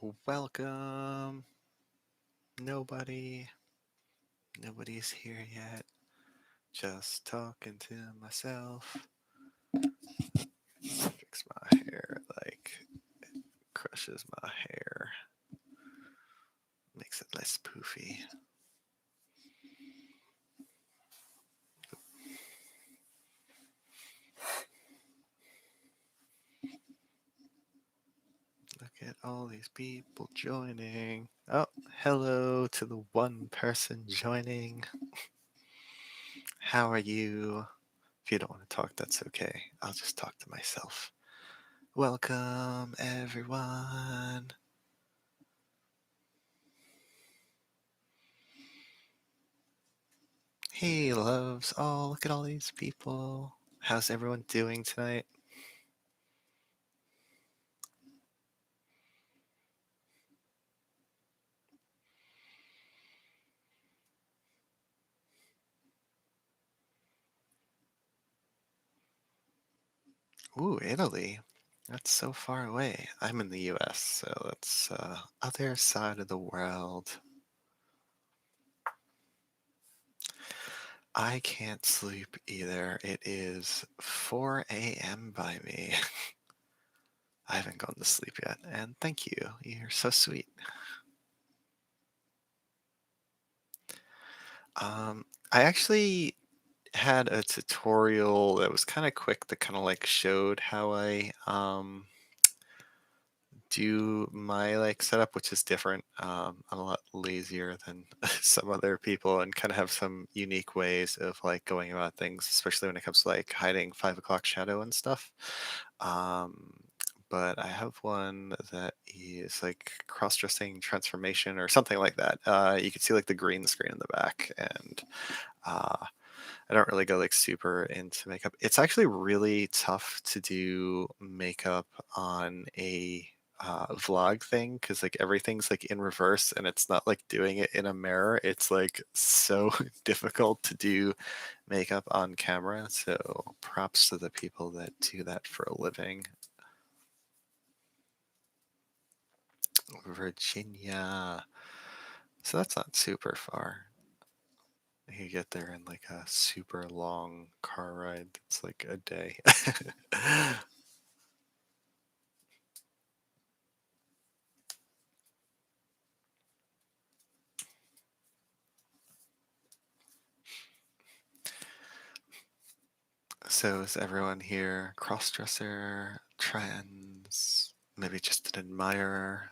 Welcome. Nobody's here yet. Just talking to myself. Fix my hair like it crushes my hair. Makes it less poofy. Look at all these people joining. Oh, hello to the one person joining. How are you? If you don't want to talk, that's okay. I'll just talk to myself. Welcome, everyone. Hey, loves. Oh, look at all these people. How's everyone doing tonight? Ooh, Italy. That's so far away. I'm in the US, so that's other side of the world. I can't sleep either. It is 4 a.m. by me. I haven't gone to sleep yet, and thank you. You're so sweet. I actually had a tutorial that was kind of quick that kind of like showed how I do my like setup, which is different. I'm a lot lazier than some other people and kind of have some unique ways of like going about things, especially when it comes to like hiding 5 o'clock shadow and stuff. Um, but I have one that is like cross-dressing transformation or something like that. You can see like the green screen in the back, and uh, I don't really go like super into makeup. It's actually really tough to do makeup on a vlog thing because like everything's like in reverse and it's not like doing it in a mirror. It's like so difficult to do makeup on camera. So props to the people that do that for a living. Virginia. So that's not super far. You get there in like a super long car ride. It's like a day. So is everyone here crossdresser, trends, maybe just an admirer?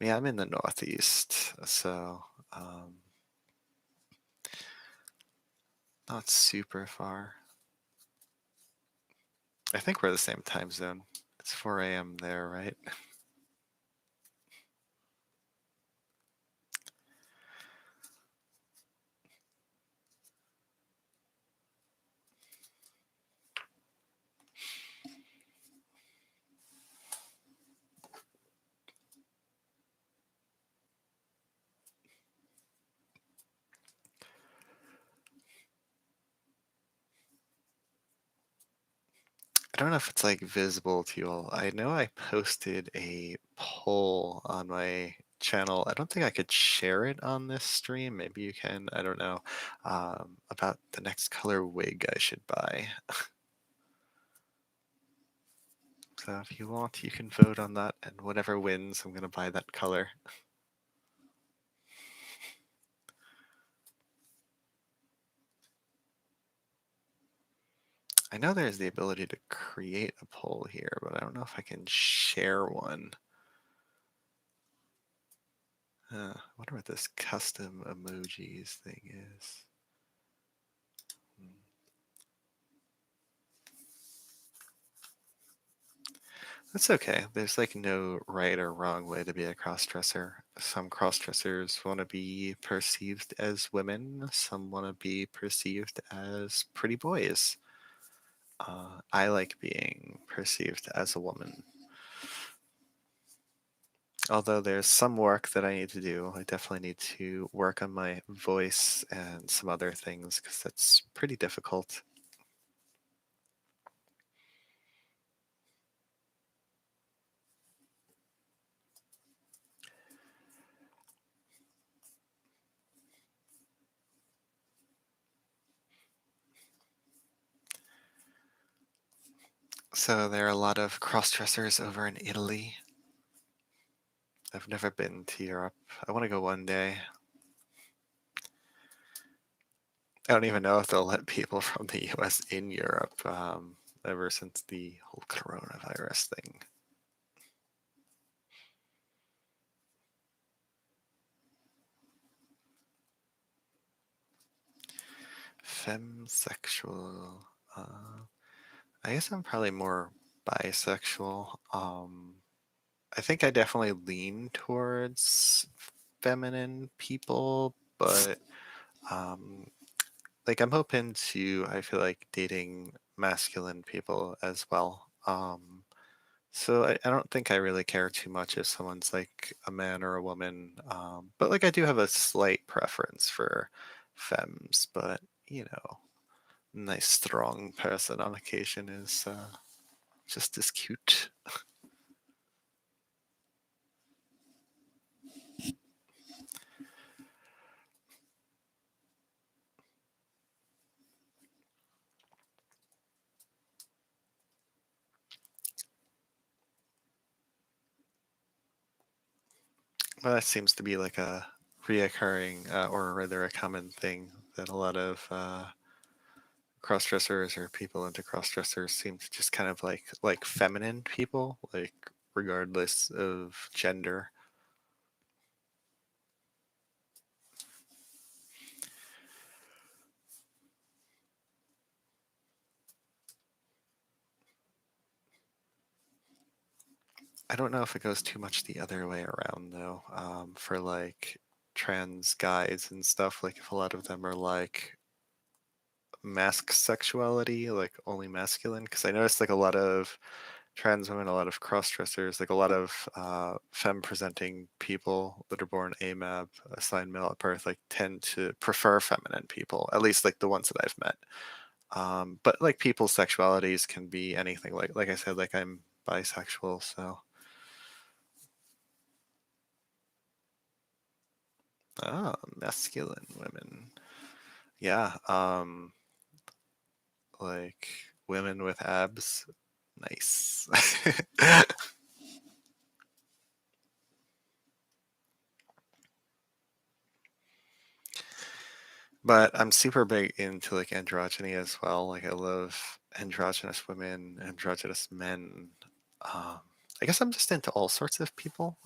Yeah, I'm in the Northeast, so not super far. I think we're the same time zone. It's 4 a.m. there, right? I don't know if it's like visible to you all. I know I posted a poll on my channel. I don't think I could share it on this stream. Maybe you can. I don't know. About the next color wig I should buy. So if you want, you can vote on that, and whatever wins, I'm going to buy that color. I know there's the ability to create a poll here, but I don't know if I can share one. I wonder what this custom emojis thing is. That's okay. There's like no right or wrong way to be a crossdresser. Some crossdressers want to be perceived as women. Some want to be perceived as pretty boys. I like being perceived as a woman. Although there's some work that I need to do. I definitely need to work on my voice and some other things because that's pretty difficult. So there are a lot of cross-dressers over in Italy. I've never been to Europe. I want to go one day. I don't even know if they'll let people from the US in Europe, ever since the whole coronavirus thing. Femsexual. Uh, I guess I'm probably more bisexual. I think I definitely lean towards feminine people, but um, like I'm open to, I feel like, dating masculine people as well. So I don't think I really care too much if someone's like a man or a woman. But like I do have a slight preference for femmes, but you know, nice strong person on occasion is just as cute. Well, that seems to be like a reoccurring, or rather a common thing that a lot of cross-dressers or people into cross-dressers seem to just kind of like feminine people, like regardless of gender. I don't know if it goes too much the other way around though. For like trans guys and stuff, like if a lot of them are like mask sexuality, like only masculine, because I noticed like a lot of trans women, a lot of cross dressers, like a lot of femme presenting people that are born AMAB, assigned male at birth, like tend to prefer feminine people, at least like the ones that I've met. But like people's sexualities can be anything. Like I said, like I'm bisexual, so masculine women. Yeah, like women with abs. Nice. But I'm super big into like androgyny as well. Like I love androgynous women, androgynous men. Um, I guess I'm just into all sorts of people.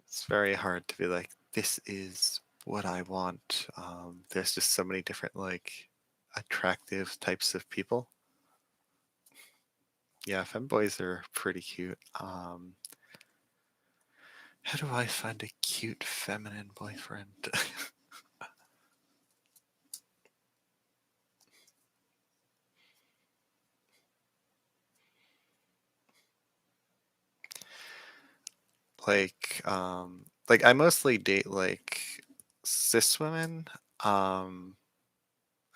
It's very hard to be like, this is what I want. There's just so many different like attractive types of people. Yeah, femboys are pretty cute. How do I find a cute feminine boyfriend? Like I mostly date like cis women. Um,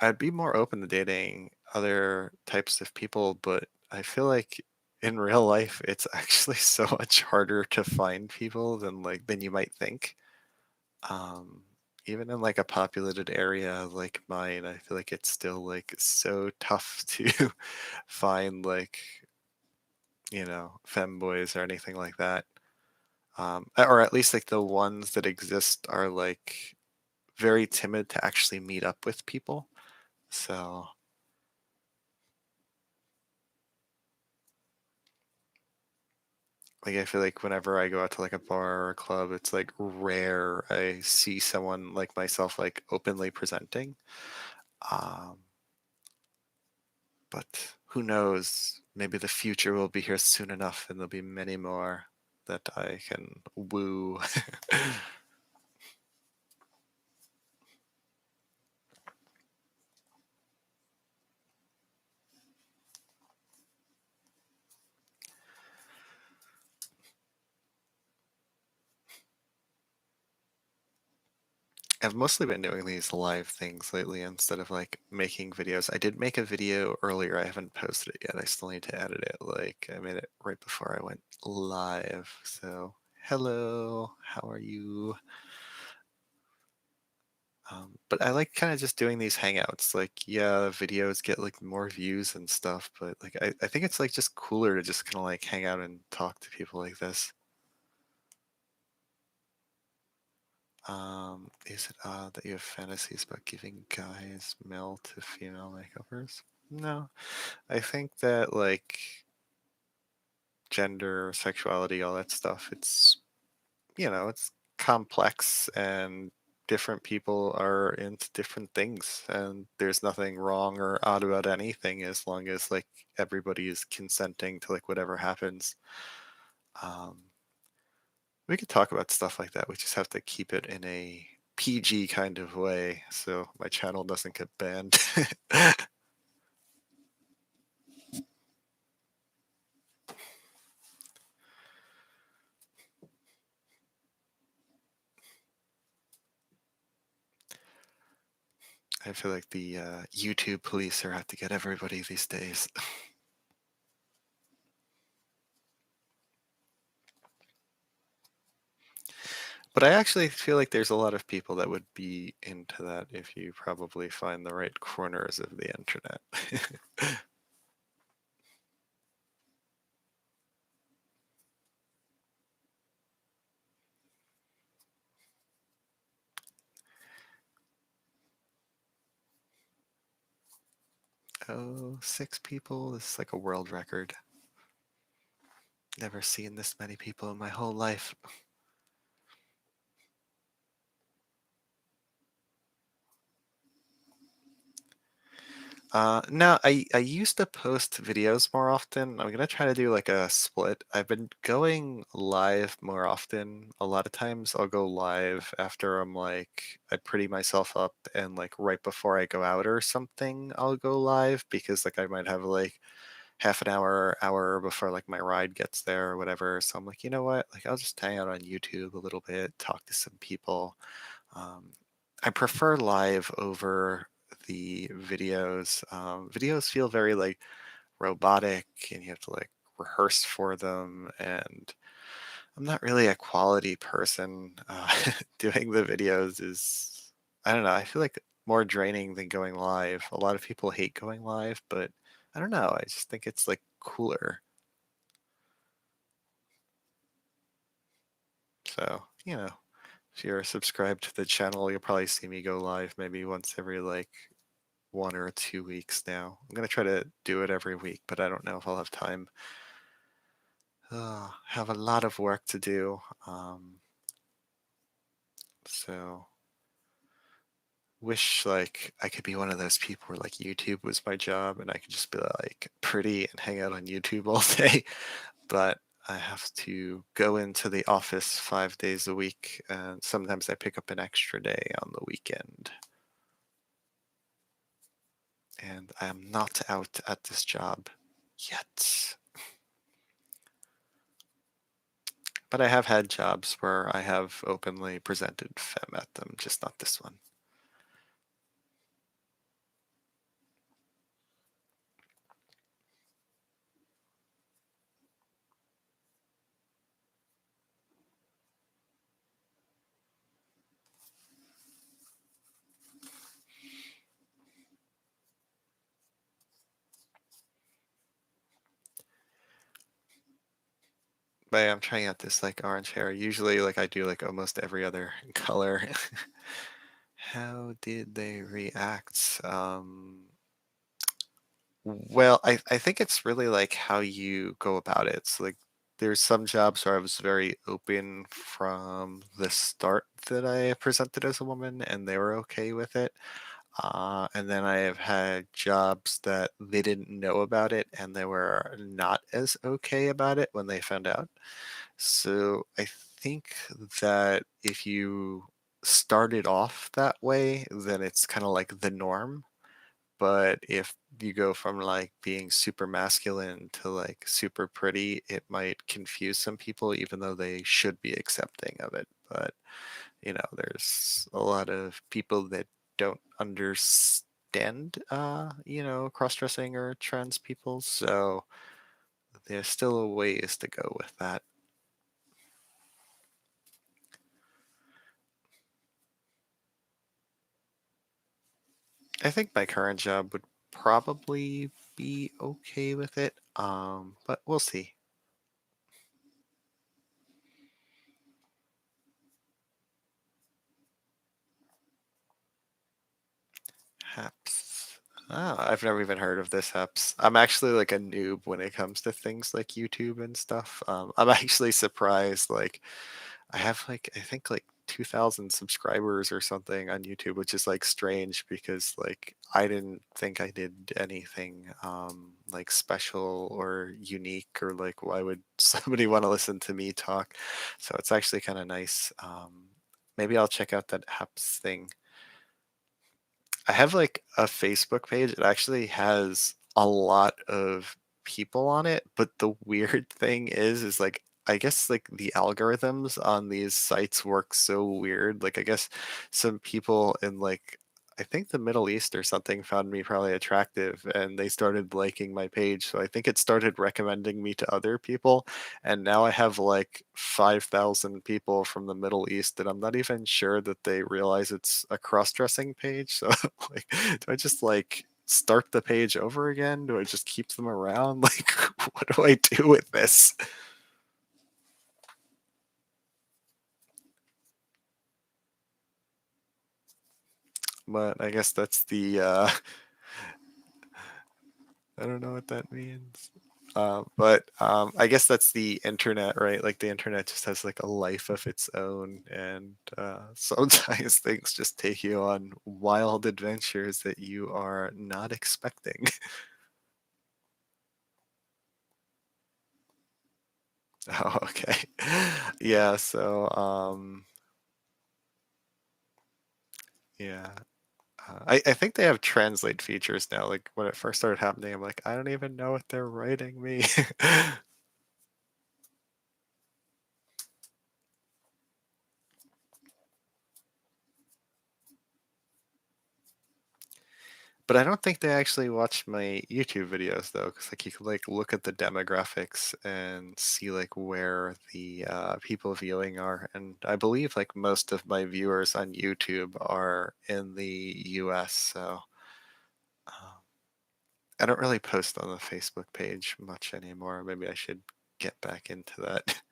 I'd be more open to dating other types of people, but I feel like in real life it's actually so much harder to find people than you might think. Um, Even in like a populated area like mine, I feel like it's still like so tough to find like, femboys or anything like that. Or at least like the ones that exist are like very timid to actually meet up with people. So like I feel like whenever I go out to like a bar or a club, it's like rare I see someone like myself like openly presenting. Um, but who knows? Maybe the future will be here soon enough and there'll be many more that I can woo. I've mostly been doing these live things lately instead of like making videos. I did make a video earlier. I haven't posted it yet. I still need to edit it. Like I made it right before I went live. So, hello, how are you? But I like kind of just doing these hangouts. Like, yeah, videos get like more views and stuff, but like I think it's like just cooler to just kind of like hang out and talk to people like this. Is it odd that you have fantasies about giving guys male to female makeovers? No, I think that like gender, sexuality, all that stuff, it's complex and different people are into different things and there's nothing wrong or odd about anything as long as like everybody is consenting to like whatever happens. Um, we could talk about stuff like that. We just have to keep it in a PG kind of way so my channel doesn't get banned. I feel like the YouTube police are out to get everybody these days. But I actually feel like there's a lot of people that would be into that if you probably find the right corners of the internet. Oh, 6 people is like a world record. Never seen this many people in my whole life. No, I used to post videos more often. I'm gonna try to do like a split. I've been going live more often. A lot of times I'll go live after I pretty myself up and like right before I go out or something, I'll go live because like I might have like half an hour before like my ride gets there or whatever. So I'm like, you know what? Like I'll just hang out on YouTube a little bit, talk to some people. Um, I prefer live over the videos. Videos feel very like robotic and you have to like rehearse for them. And I'm not really a quality person. Doing the videos is, I don't know, I feel like more draining than going live. A lot of people hate going live, but I don't know. I just think it's like cooler. So, if you're subscribed to the channel, you'll probably see me go live maybe once every like 1 or 2 weeks now. I'm gonna try to do it every week, but I don't know if I'll have time. Have a lot of work to do. So wish like I could be one of those people where like YouTube was my job and I could just be like pretty and hang out on YouTube all day. But I have to go into the office 5 days a week, and sometimes I pick up an extra day on the weekend. And I am not out at this job yet. But I have had jobs where I have openly presented femme at them, just not this one. But yeah, I'm trying out this like orange hair. Usually like I do like almost every other color. How did they react? Well, I think it's really like how you go about it. So like there's some jobs where I was very open from the start that I presented as a woman and they were okay with it. And then I have had jobs that they didn't know about it and they were not as okay about it when they found out. So I think that if you started off that way, then it's kind of like the norm. But if you go from like being super masculine to like super pretty, it might confuse some people, even though they should be accepting of it. But, there's a lot of people that don't understand, cross-dressing or trans people. So there's still a ways to go with that. I think my current job would probably be okay with it, but we'll see. Haps. Oh, I've never even heard of this Haps. I'm actually like a noob when it comes to things like YouTube and stuff. I'm actually surprised. Like, I have like I think like 2,000 subscribers or something on YouTube, which is like strange because like I didn't think I did anything like special or unique or like why would somebody want to listen to me talk? So it's actually kind of nice. Maybe I'll check out that Haps thing. I have like a Facebook page. It actually has a lot of people on it, but the weird thing is like I guess like the algorithms on these sites work so weird. Like I guess some people in like I think the Middle East or something found me probably attractive and they started liking my page. So I think it started recommending me to other people and now I have like 5,000 people from the Middle East, and I'm not even sure that they realize it's a cross-dressing page. So, like, do I just like start the page over again? Do I just keep them around? Like, what do I do with this? But I guess that's the I don't know what that means. But I guess that's the internet, right? Like the internet just has like a life of its own, and sometimes things just take you on wild adventures that you are not expecting. Oh, okay. Yeah, so yeah. I think they have translate features now. Like when it first started happening, I'm like, I don't even know what they're writing me. But I don't think they actually watch my YouTube videos though, because like you can like look at the demographics and see like where the people viewing are, and I believe like most of my viewers on YouTube are in the U.S. So um, I don't really post on the Facebook page much anymore. Maybe I should get back into that.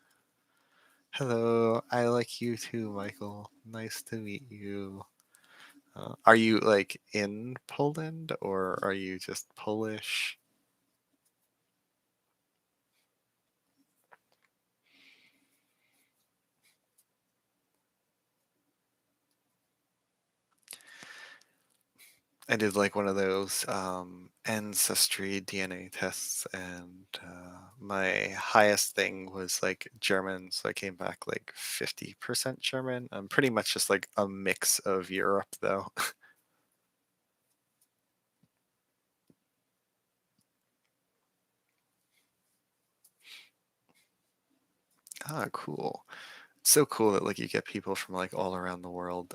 Hello, I like you too, Michael. Nice to meet you. Are you like in Poland or are you just Polish? I did like one of those ancestry DNA tests, and my highest thing was like German. So I came back like 50% German. I'm pretty much just like a mix of Europe, though. Ah, cool. So cool that like you get people from like all around the world.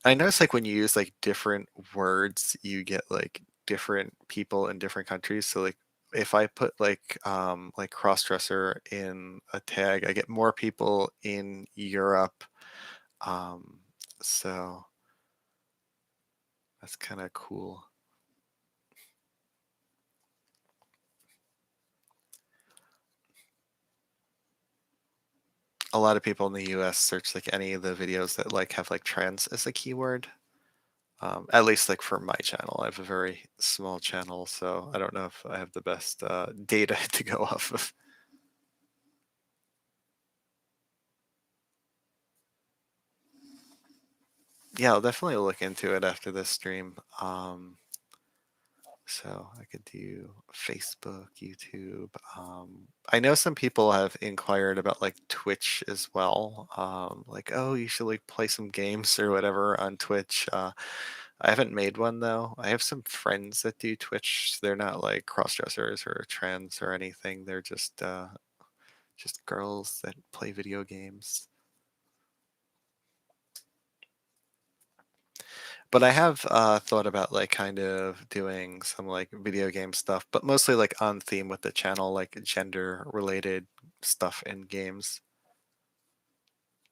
I noticed like when you use like different words, you get like different people in different countries. So like if I put like crossdresser in a tag, I get more people in Europe. Um, so that's kind of cool. A lot of people in the US search like any of the videos that like have like trans as a keyword. At least like for my channel, I have a very small channel, so I don't know if I have the best data to go off of. Yeah, I'll definitely look into it after this stream. So I could do Facebook, YouTube. I know some people have inquired about like Twitch as well. Like, oh, you should like play some games or whatever on Twitch. I haven't made one though. I have some friends that do Twitch. They're not like cross-dressers or trans or anything. They're just girls that play video games. But I have thought about like kind of doing some like video game stuff, but mostly like on theme with the channel, like gender related stuff in games.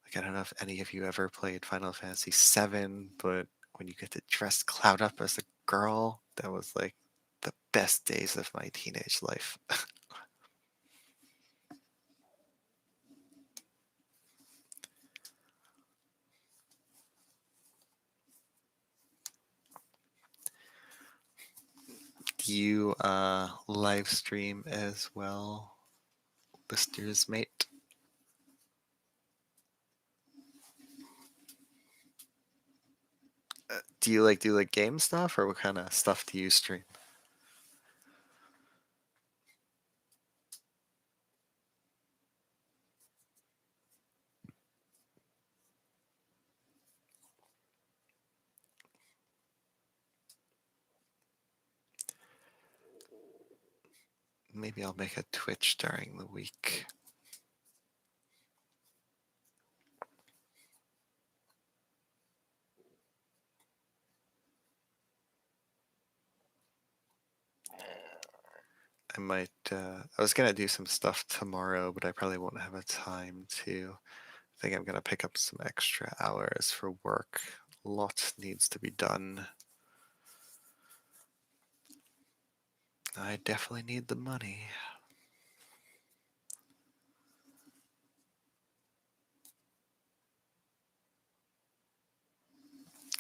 Like I don't know if any of you ever played Final Fantasy VII, but when you get to dress Cloud up as a girl, that was like the best days of my teenage life. Do you live stream as well, listeners mate? Do you do like game stuff, or what kind of stuff do you stream? Maybe I'll make a Twitch during the week. I might, I was gonna do some stuff tomorrow, but I probably won't have a time to. I think I'm gonna pick up some extra hours for work. Lots needs to be done. I definitely need the money.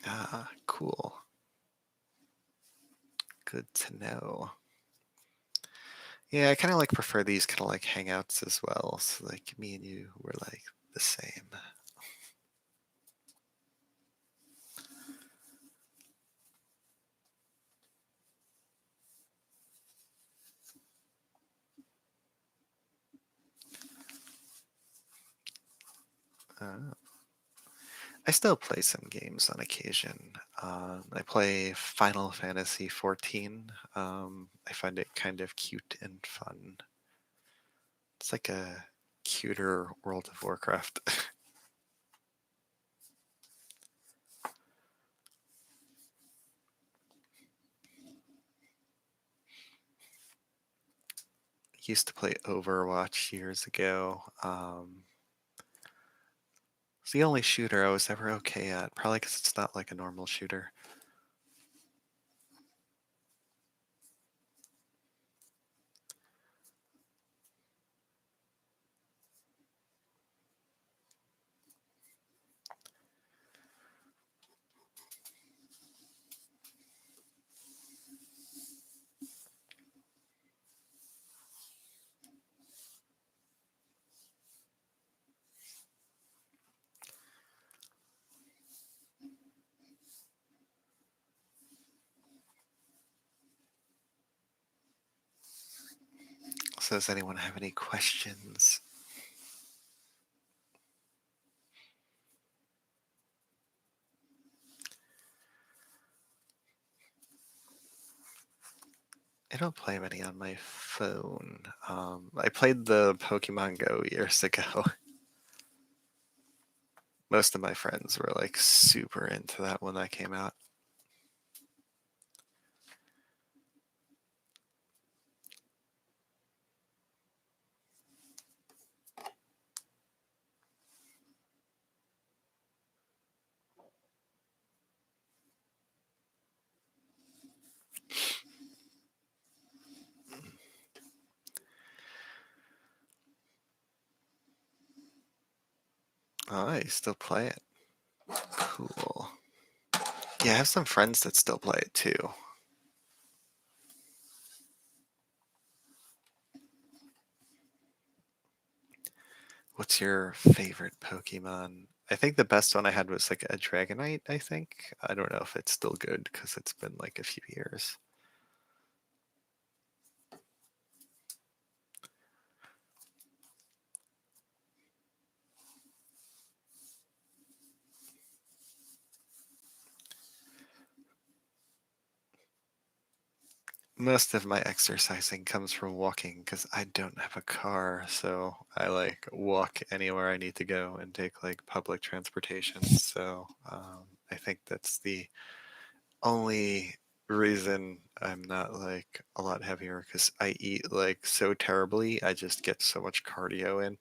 Ah, cool. Good to know. Yeah, I kind of prefer these kind of hangouts as well. So me and you were the same. Uh, I still play some games on occasion. I play Final Fantasy 14. I find it kind of cute and fun. It's like a cuter World of Warcraft. Used to play Overwatch years ago. It's the only shooter I was ever okay at, probably because it's not like a normal shooter. So does anyone have any questions? I don't play many on my phone. I played the Pokemon Go years ago. Most of my friends were super into that when that came out. Oh, I still play it. Cool. Yeah, I have some friends that still play it too. What's your favorite Pokemon? I think the best one I had was a Dragonite, I think. I don't know if it's still good because it's been a few years. Most of my exercising comes from walking because I don't have a car, so I walk anywhere I need to go and take public transportation. So I think that's the only reason I'm not a lot heavier because I eat so terribly. I just get so much cardio in.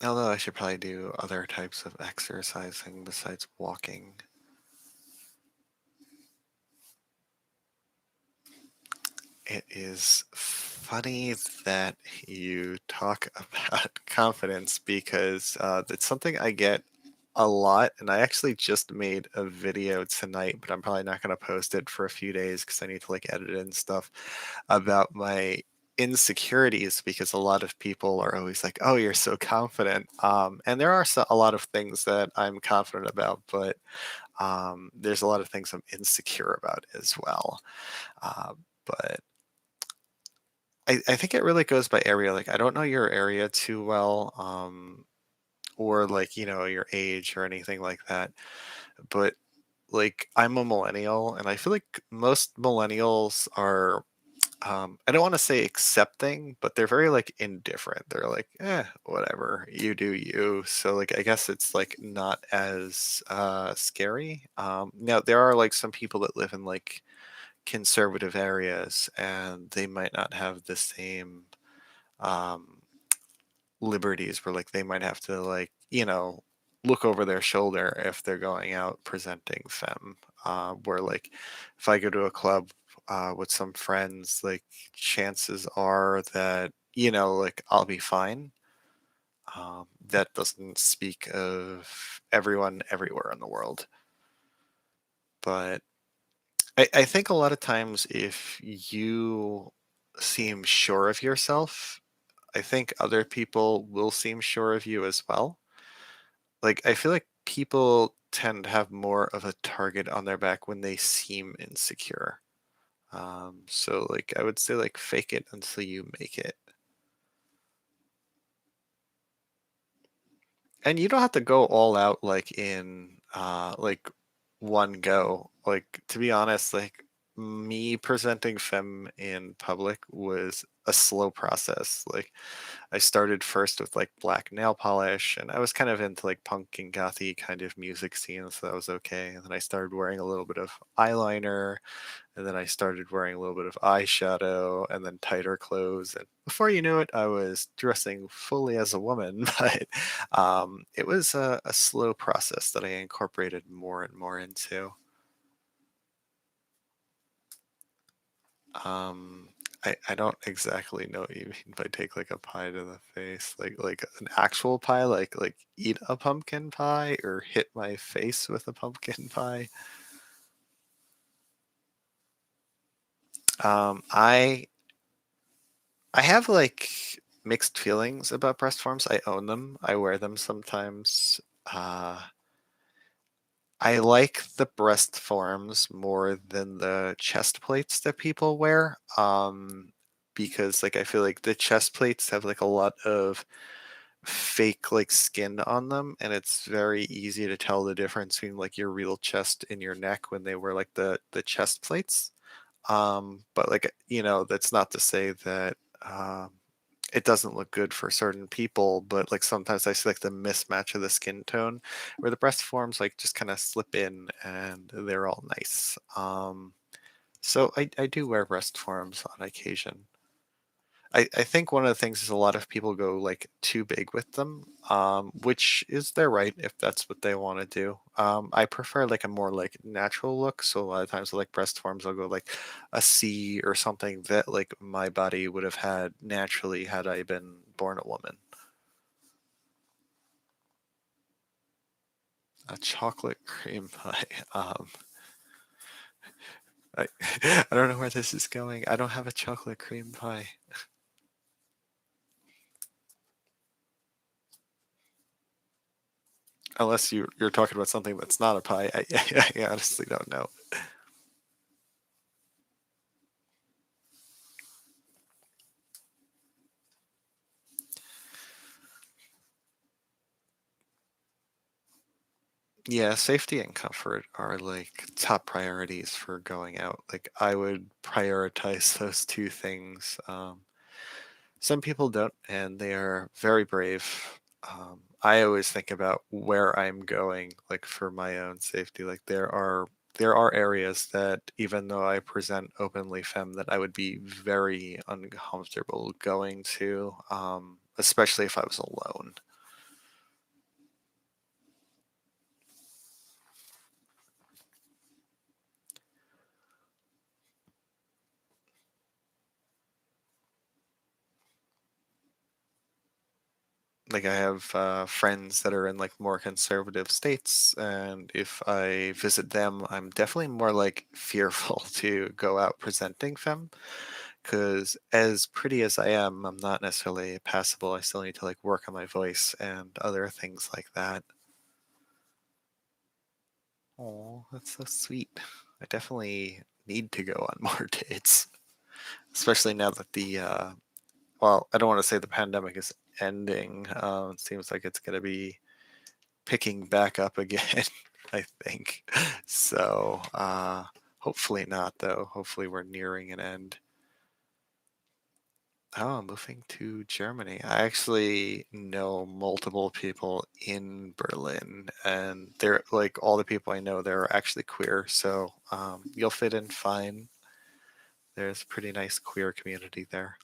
Although I should probably do other types of exercising besides walking. It is funny that you talk about confidence because it's something I get a lot. And I actually just made a video tonight, but I'm probably not going to post it for a few days because I need to like edit it and stuff about my insecurities because a lot of people are always like, oh, you're so confident. And there are a lot of things that I'm confident about, but there's a lot of things I'm insecure about as well. But I think it really goes by area. Like, I don't know your area too well, or like, your age or anything like that. But like, I'm a millennial, and I feel like most millennials are, I don't want to say accepting, but they're very like indifferent. They're like, whatever, you do you. So like, I guess it's like not as scary. Now there are like some people that live in like conservative areas, and they might not have the same um, liberties where like they might have to like look over their shoulder if they're going out presenting femme. Where like if I go to a club with some friends, like chances are that like I'll be fine. That doesn't speak of everyone everywhere in the world, but I think a lot of times if you seem sure of yourself, I think other people will seem sure of you as well. Like, I feel like people tend to have more of a target on their back when they seem insecure. So like I would say like fake it until you make it. And you don't have to go all out like in like one go. Like to be honest, like me presenting femme in public was a slow process. Like I started first with like black nail polish, and I was kind of into like punk and gothy kind of music scene, so that was okay. And then I started wearing a little bit of eyeliner, and then I started wearing a little bit of eyeshadow, and then tighter clothes. And before you knew it, I was dressing fully as a woman. But it was a slow process that I incorporated more and more into. Um, I don't exactly know what you mean by take like a pie to the face, like an actual pie, like eat a pumpkin pie or hit my face with a pumpkin pie. I have like mixed feelings about breast forms. I own them. I wear them sometimes. Uh, I like the breast forms more than the chest plates that people wear. Because like I feel like the chest plates have like a lot of fake like skin on them, and it's very easy to tell the difference between like your real chest and your neck when they wear like the chest plates. But like that's not to say that it doesn't look good for certain people, but like sometimes I see like the mismatch of the skin tone where the breast forms like just kind of slip in and they're all nice. So I do wear breast forms on occasion. I think one of the things is a lot of people go like too big with them, which is their right if that's what they want to do. I prefer like a more like natural look, so a lot of times with like breast forms, I'll go like a C or something that like my body would have had naturally had I been born a woman. A chocolate cream pie. I, I don't know where this is going. I don't have a chocolate cream pie. Unless you're talking about something that's not a pie. I honestly don't know. Yeah, safety and comfort are like top priorities for going out. Like I would prioritize those two things. Some people don't, and they are very brave. I always think about where I'm going, like for my own safety. Like there are areas that even though I present openly femme, that I would be very uncomfortable going to, especially if I was alone. Like I have friends that are in like more conservative states, and if I visit them, I'm definitely more like fearful to go out presenting femme, because as pretty as I am, I'm not necessarily passable. I still need to like work on my voice and other things like that. Oh, that's so sweet. I definitely need to go on more dates, especially now that well, I don't want to say the pandemic is ending. It seems like it's going to be picking back up again, I think. So, hopefully not, though. Hopefully we're nearing an end. Oh, I'm moving to Germany. I actually know multiple people in Berlin, and they're like all the people I know there are actually queer. So, you'll fit in fine. There's a pretty nice queer community there.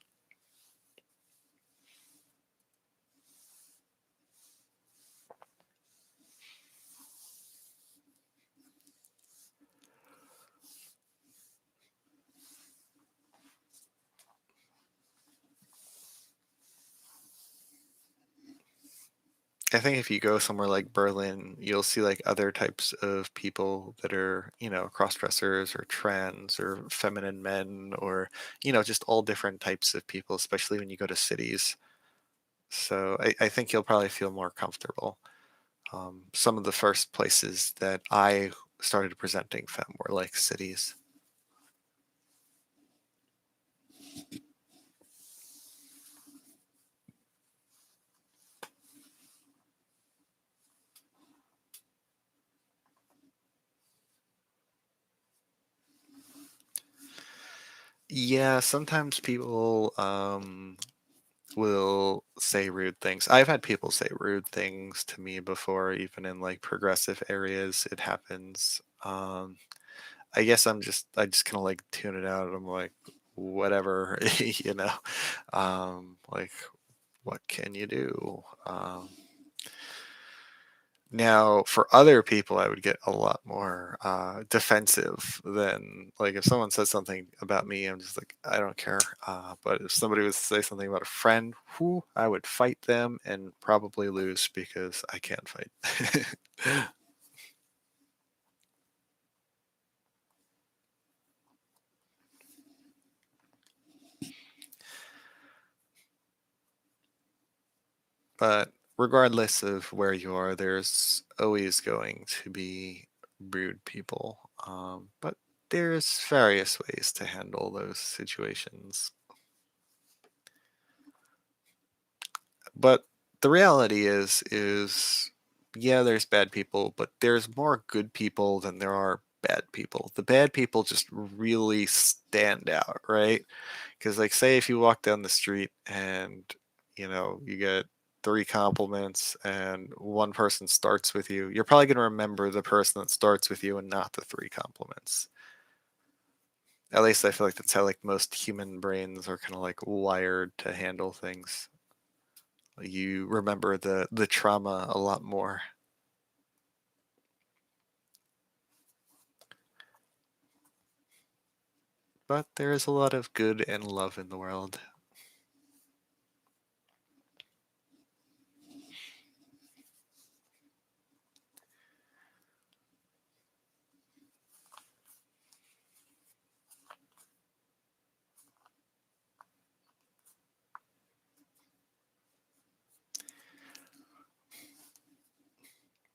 I think if you go somewhere like Berlin, you'll see like other types of people that are, cross dressers or trans or feminine men or, just all different types of people, especially when you go to cities. So I think you'll probably feel more comfortable. Some of the first places that I started presenting femme were like cities. Yeah, sometimes people will say rude things. I've had people say rude things to me before, even in like progressive areas. It happens. I guess I just kind of like tune it out. I'm like, whatever, you know. Like, what can you do? Now, for other people, I would get a lot more defensive than like if someone says something about me, I'm just like, I don't care. But if somebody was to say something about a friend, who I would fight them and probably lose because I can't fight. But regardless of where you are, there's always going to be rude people. But there's various ways to handle those situations. But the reality is yeah, there's bad people, but there's more good people than there are bad people. The bad people just really stand out, right? Because like say if you walk down the street and you get three compliments and one person starts with you, you're probably going to remember the person that starts with you and not the three compliments. At least I feel like that's how like most human brains are kind of like wired to handle things. You remember the trauma a lot more. But there is a lot of good and love in the world.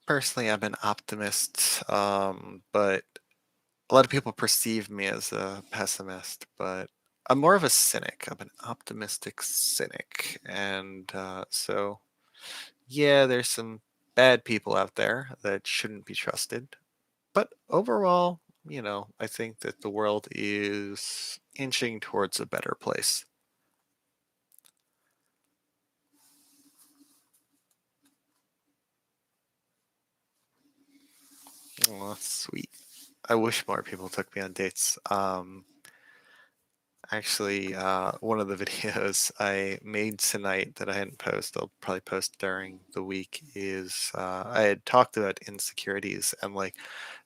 Personally, I'm an optimist, but a lot of people perceive me as a pessimist, but I'm more of a cynic. I'm an optimistic cynic. And so, yeah, there's some bad people out there that shouldn't be trusted. But overall, I think that the world is inching towards a better place. Oh, that's sweet. I wish more people took me on dates. Actually, one of the videos I made tonight that I hadn't posted, I'll probably post during the week, is I had talked about insecurities, and like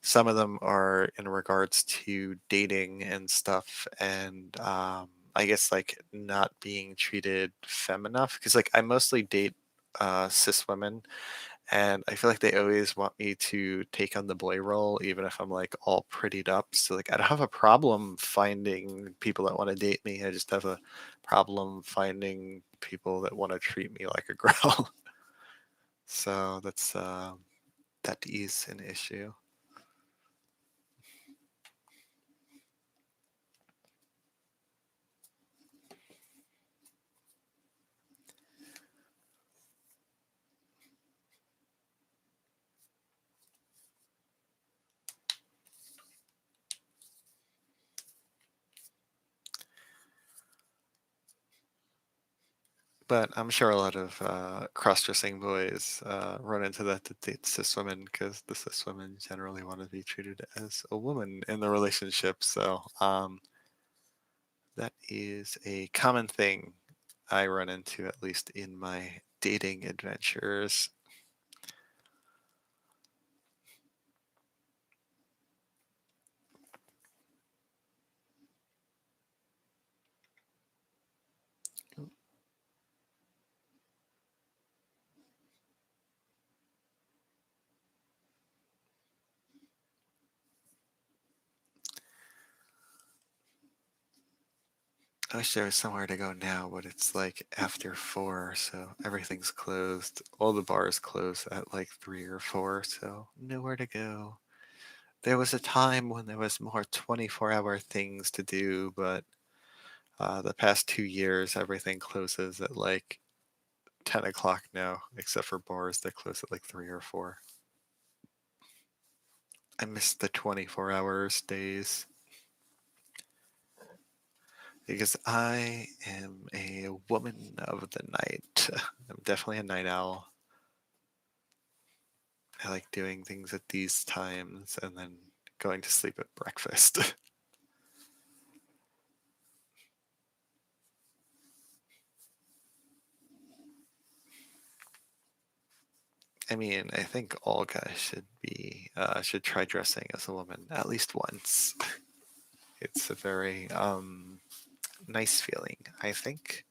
some of them are in regards to dating and stuff, and I guess like not being treated femme enough, because like I mostly date cis women, and I feel like they always want me to take on the boy role, even if I'm like all prettied up. So like I don't have a problem finding people that want to date me. I just have a problem finding people that want to treat me like a girl. So that is an issue. But I'm sure a lot of cross-dressing boys run into that to date cis women because the cis women generally want to be treated as a woman in the relationship. So that is a common thing I run into, at least in my dating adventures. I wish there was somewhere to go now, but it's like after 4, so everything's closed. All the bars close at like 3 or 4, so nowhere to go. There was a time when there was more 24-hour things to do, but the past 2 years, everything closes at like 10 o'clock now, except for bars that close at like 3 or 4. I miss the 24 hours days because I am a woman of the night. I'm definitely a night owl. I like doing things at these times and then going to sleep at breakfast. I mean, I think all guys should try dressing as a woman at least once. It's a very nice feeling, I think.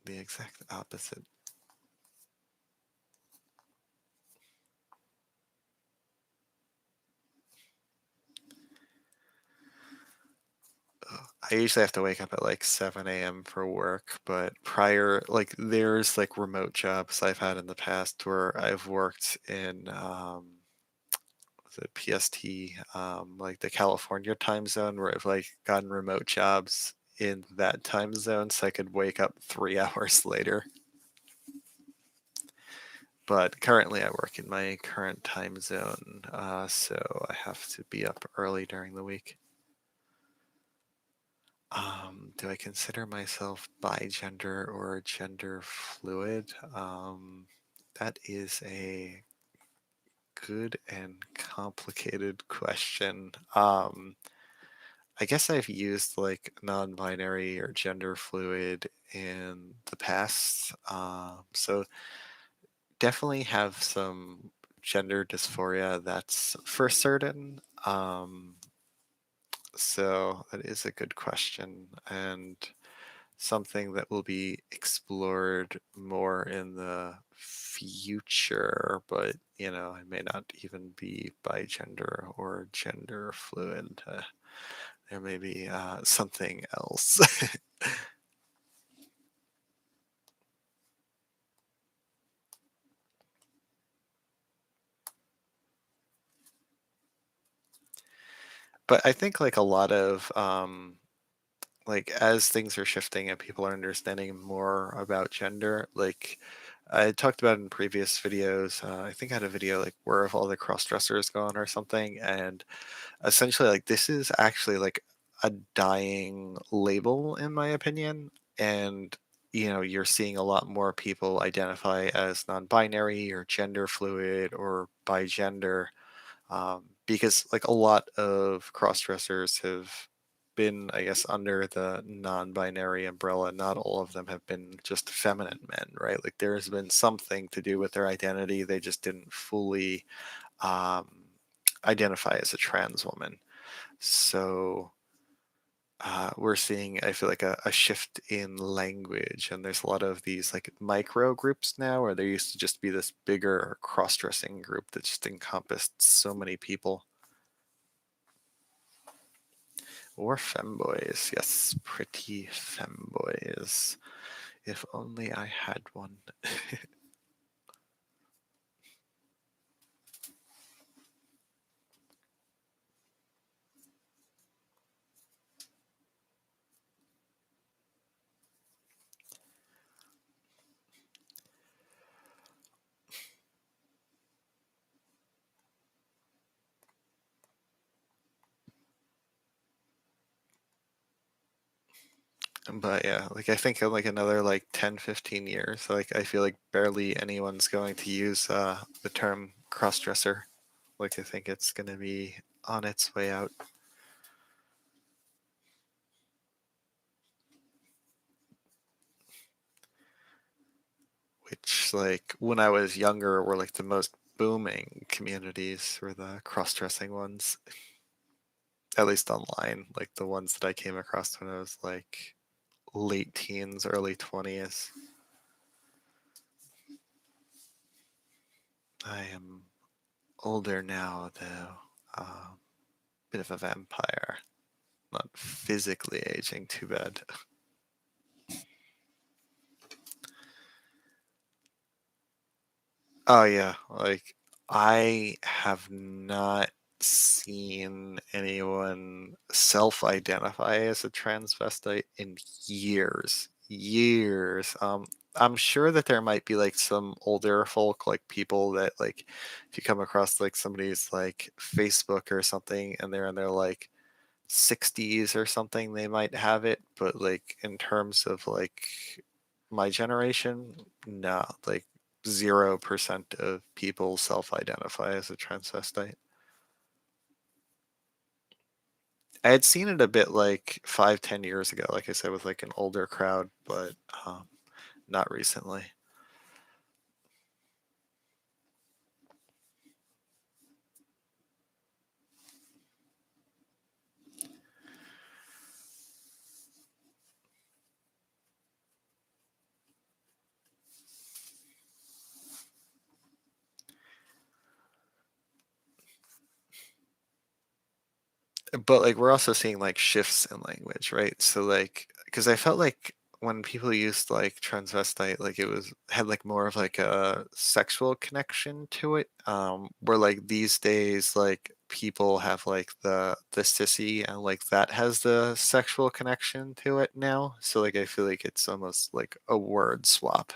The exact opposite. I usually have to wake up at like 7 a.m. for work, but prior, like, there's like remote jobs I've had in the past where I've worked in, was it PST, like the California time zone, where I've like gotten remote jobs in that time zone so I could wake up 3 hours later. But currently, I work in my current time zone, so I have to be up early during the week. Do I consider myself bi-gender or gender fluid? That is a good and complicated question. I guess I've used like non-binary or gender fluid in the past. So definitely have some gender dysphoria, that's for certain. So that is a good question and something that will be explored more in the future, but I may not even be bi gender or gender fluid. There may be something else. But I think like a lot of like as things are shifting and people are understanding more about gender, like I talked about in previous videos. I think I had a video like where have all the cross dressers gone or something, and essentially like this is actually like a dying label in my opinion, and you're seeing a lot more people identify as non-binary or gender fluid or bigender, because like a lot of cross dressers have been, I guess, under the non-binary umbrella, not all of them have been just feminine men, right? Like there's been something to do with their identity. They just didn't fully um, identify as a trans woman. So we're seeing, I feel like, a shift in language, and there's a lot of these like micro groups now where there used to just be this bigger cross-dressing group that just encompassed so many people. Or femboys, yes, pretty femboys. If only I had one. But yeah, like I think in like another like 10, 15 years, like I feel like barely anyone's going to use the term cross-dresser. Like I think it's going to be on its way out. Which like when I was younger were like the most booming communities were the cross-dressing ones, at least online, like the ones that I came across when I was like late teens, early 20s. I am older now, though. Bit of a vampire. Not physically aging too bad. Oh yeah, like I have not seen anyone self-identify as a transvestite in years. Years. I'm sure that there might be like some older folk, like people that like if you come across like somebody's like Facebook or something and they're in their like 60s or something, they might have it, but like in terms of like my generation, no, like 0% of people self-identify as a transvestite. I had seen it a bit like 5, 10 years ago, like I said, with like an older crowd, but not recently. But like we're also seeing like shifts in language, right? So like because I felt like when people used like transvestite, like it was had like more of like a sexual connection to it. Where like these days like people have like the sissy and like that has the sexual connection to it now. So like I feel like it's almost like a word swap.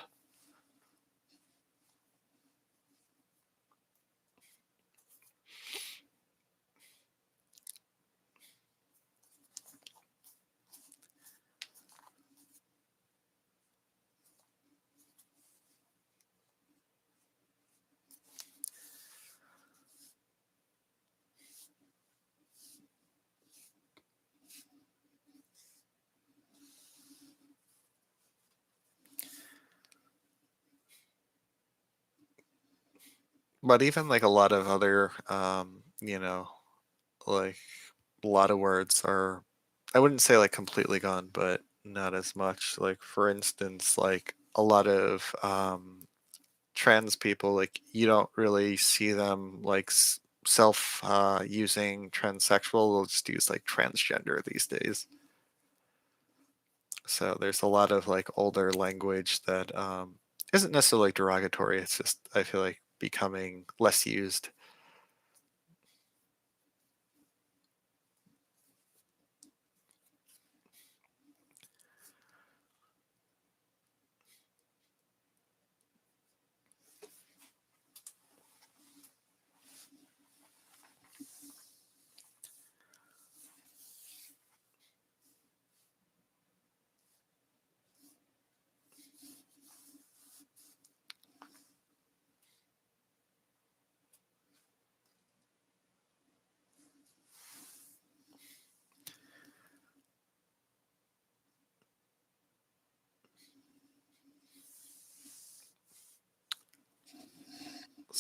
But even like a lot of other like a lot of words are I wouldn't say like completely gone, but not as much. Like for instance, like a lot of trans people, like you don't really see them like self using transsexual. They'll just use like transgender these days. So there's a lot of like older language that isn't necessarily derogatory. It's just I feel like becoming less used.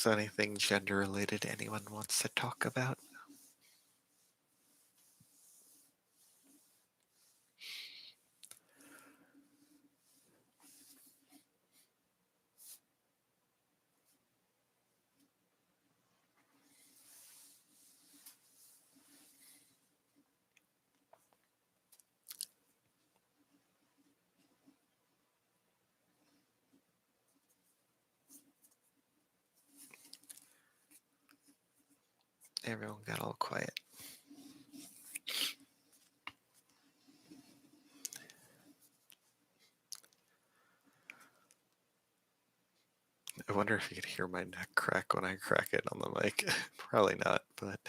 So anything gender related anyone wants to talk about? Everyone got all quiet. I wonder if you could hear my neck crack when I crack it on the mic. Probably not, but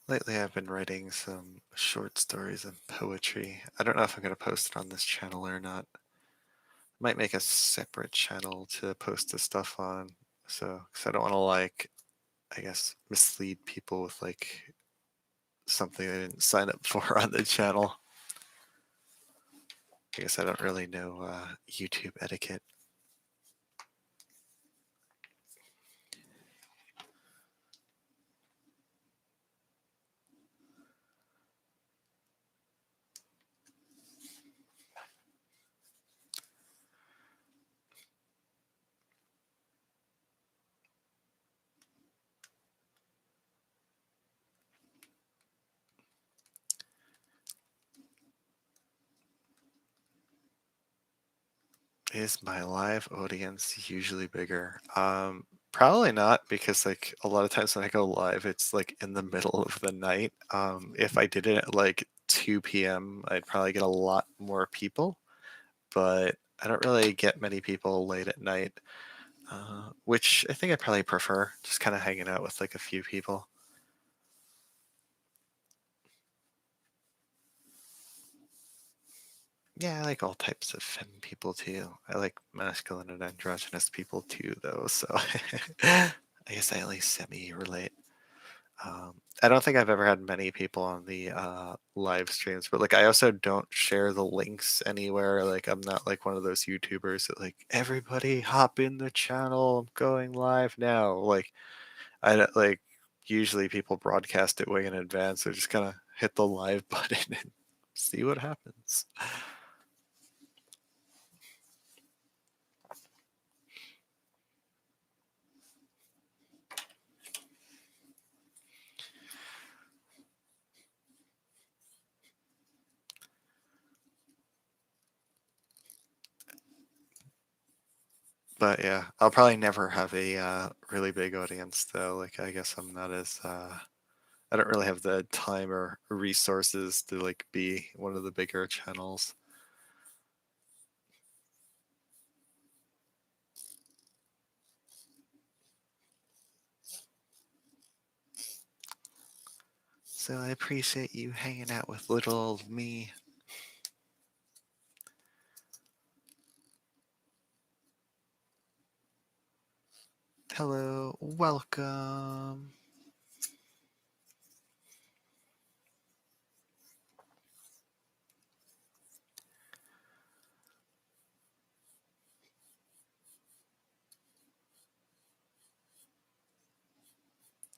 lately I've been writing some short stories and poetry. I don't know if I'm going to post it on this channel or not. Might make a separate channel to post this stuff on. So, because I don't want to I guess, mislead people with something I didn't sign up for on the channel. I guess I don't really know YouTube etiquette. Is my live audience usually bigger? Probably not, because like a lot of times when I go live, it's like in the middle of the night. If I did it at like 2 p.m., I'd probably get a lot more people, but I don't really get many people late at night, which I think I probably prefer, just kind of hanging out with like a few people. Yeah, I like all types of femme people too. I like masculine and androgynous people too, though. So I guess I at least semi relate. I don't think I've ever had many people on the live streams, but like I also don't share the links anywhere. Like I'm not like one of those YouTubers that like everybody hop in the channel. I'm going live now. Like I don't like usually people broadcast it way in advance. So just kind of hit the live button and see what happens. But yeah, I'll probably never have a really big audience though. Like I guess I'm not as I don't really have the time or resources to like be one of the bigger channels. So I appreciate you hanging out with little old me. Hello, welcome.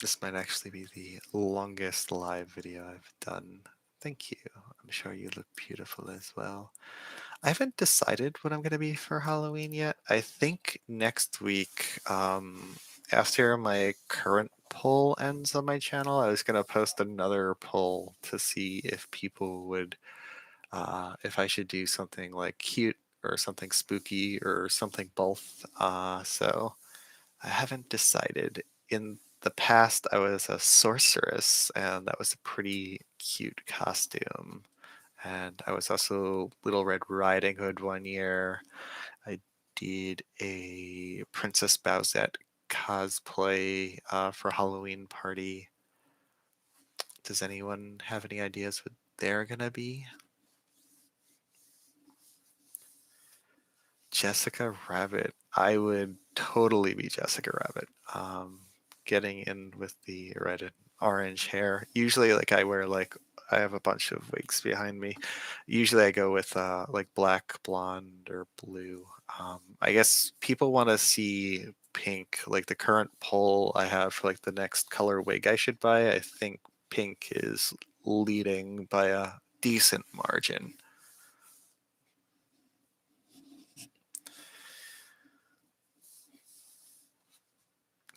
This might actually be the longest live video I've done. Thank you. I'm sure you look beautiful as well. I haven't decided what I'm going to be for Halloween yet. I think next week, after my current poll ends on my channel, I was going to post another poll to see if people would, if I should do something like cute or something spooky or something both. So I haven't decided. In the past, I was a sorceress, and that was a pretty cute costume. And I was also Little Red Riding Hood one year. I did a Princess Bowsette cosplay for a Halloween party. Does anyone have any ideas what they're gonna be? Jessica Rabbit. I would totally be Jessica Rabbit. Getting in with the red and orange hair. Usually, like I have a bunch of wigs behind me. Usually, I go with like black, blonde, or blue. I guess people want to see pink. Like the current poll I have for like the next color wig I should buy. I think pink is leading by a decent margin.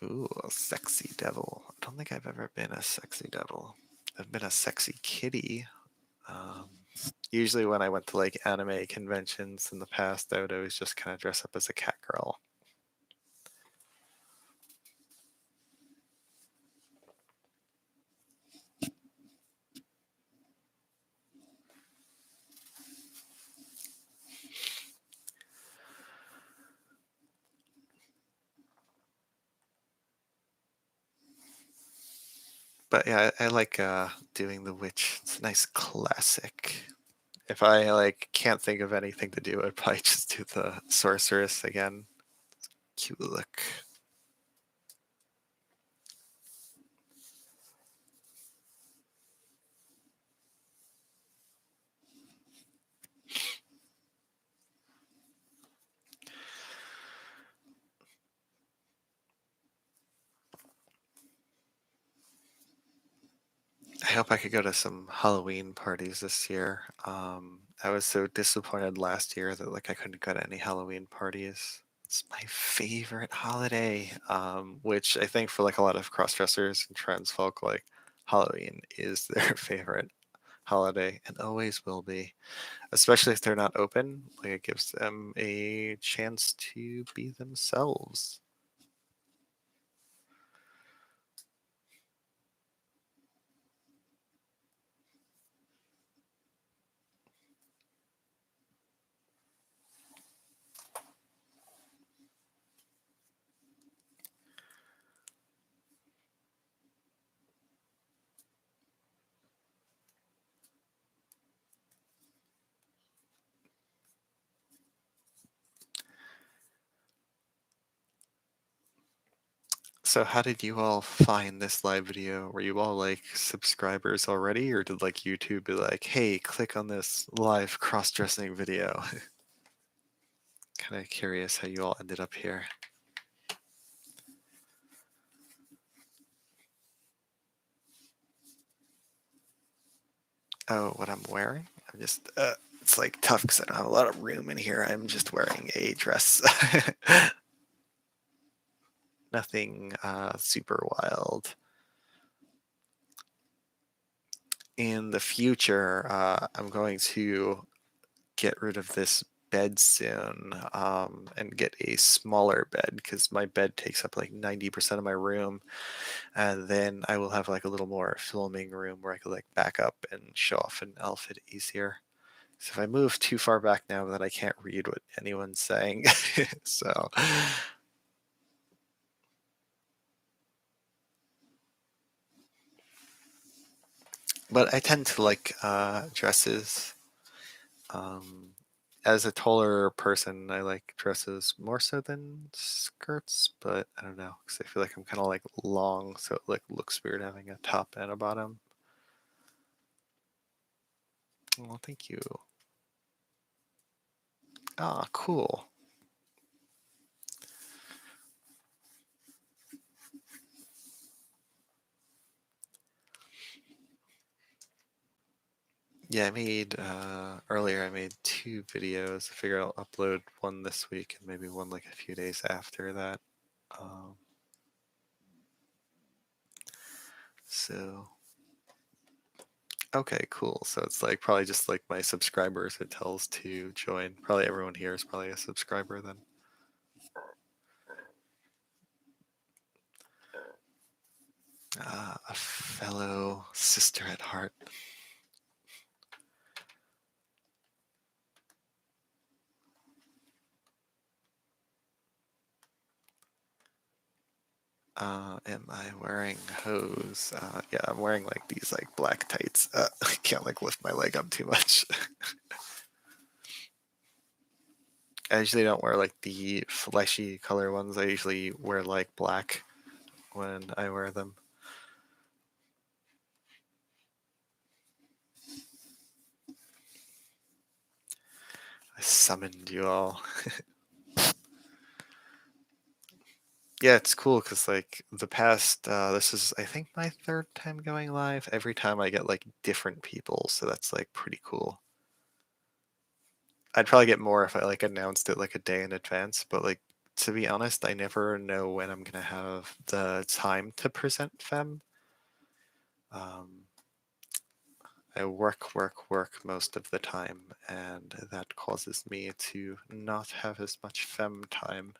Ooh, a sexy devil. I don't think I've ever been a sexy devil. I've been a sexy kitty. Um, Usually, when I went to like anime conventions in the past, I would always just kind of dress up as a cat girl. But yeah, I like doing the witch. It's a nice classic. If I like can't think of anything to do, I'd probably just do the sorceress again. Cute look. I hope I could go to some Halloween parties this year. I was so disappointed last year that like I couldn't go to any Halloween parties. It's my favorite holiday, which I think for like a lot of cross-dressers and trans folk, like Halloween is their favorite holiday and always will be, especially if they're not open. Like it gives them a chance to be themselves. So how did you all find this live video? Were you all like subscribers already, or did like YouTube be like, hey, click on this live cross-dressing video? Kind of curious how you all ended up here. Oh, what I'm wearing? I'm just, it's like tough because I don't have a lot of room in here. I'm just wearing a dress. Nothing super wild. In the future, I'm going to get rid of this bed soon and get a smaller bed because my bed takes up like 90% of my room. And then I will have like a little more filming room where I could like back up and show off an outfit easier. So if I move too far back now, then I can't read what anyone's saying. So, but I tend to like dresses. Um, as a taller person, I like dresses more so than skirts, but I don't know because I feel like I'm kind of like long, so it like looks weird having a top and a bottom. Well, thank you. Ah, cool. Yeah, I made earlier. I made two videos. I figure I'll upload one this week and maybe one like a few days after that. Um, so okay, cool. So it's like probably just like my subscribers it tells to join. Probably everyone here is probably a subscriber then. A fellow sister at heart. Am I wearing hose? Yeah, I'm wearing like these like black tights. I can't like lift my leg up too much. I usually don't wear like the fleshy color ones. I usually wear like black when I wear them. I summoned you all. Yeah, it's cool because like the past, this is I think my third time going live. Every time I get like different people, so that's like pretty cool. I'd probably get more if I like announced it like a day in advance, but like to be honest, I never know when I'm gonna have the time to present Fem. Um, I work most of the time, and that causes me to not have as much Fem time.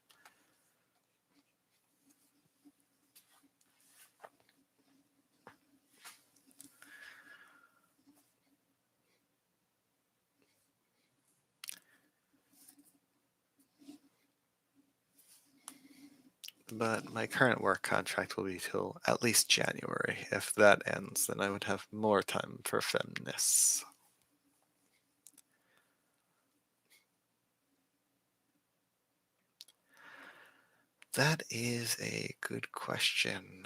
But my current work contract will be till at least January. If that ends, then I would have more time for femness. That is a good question.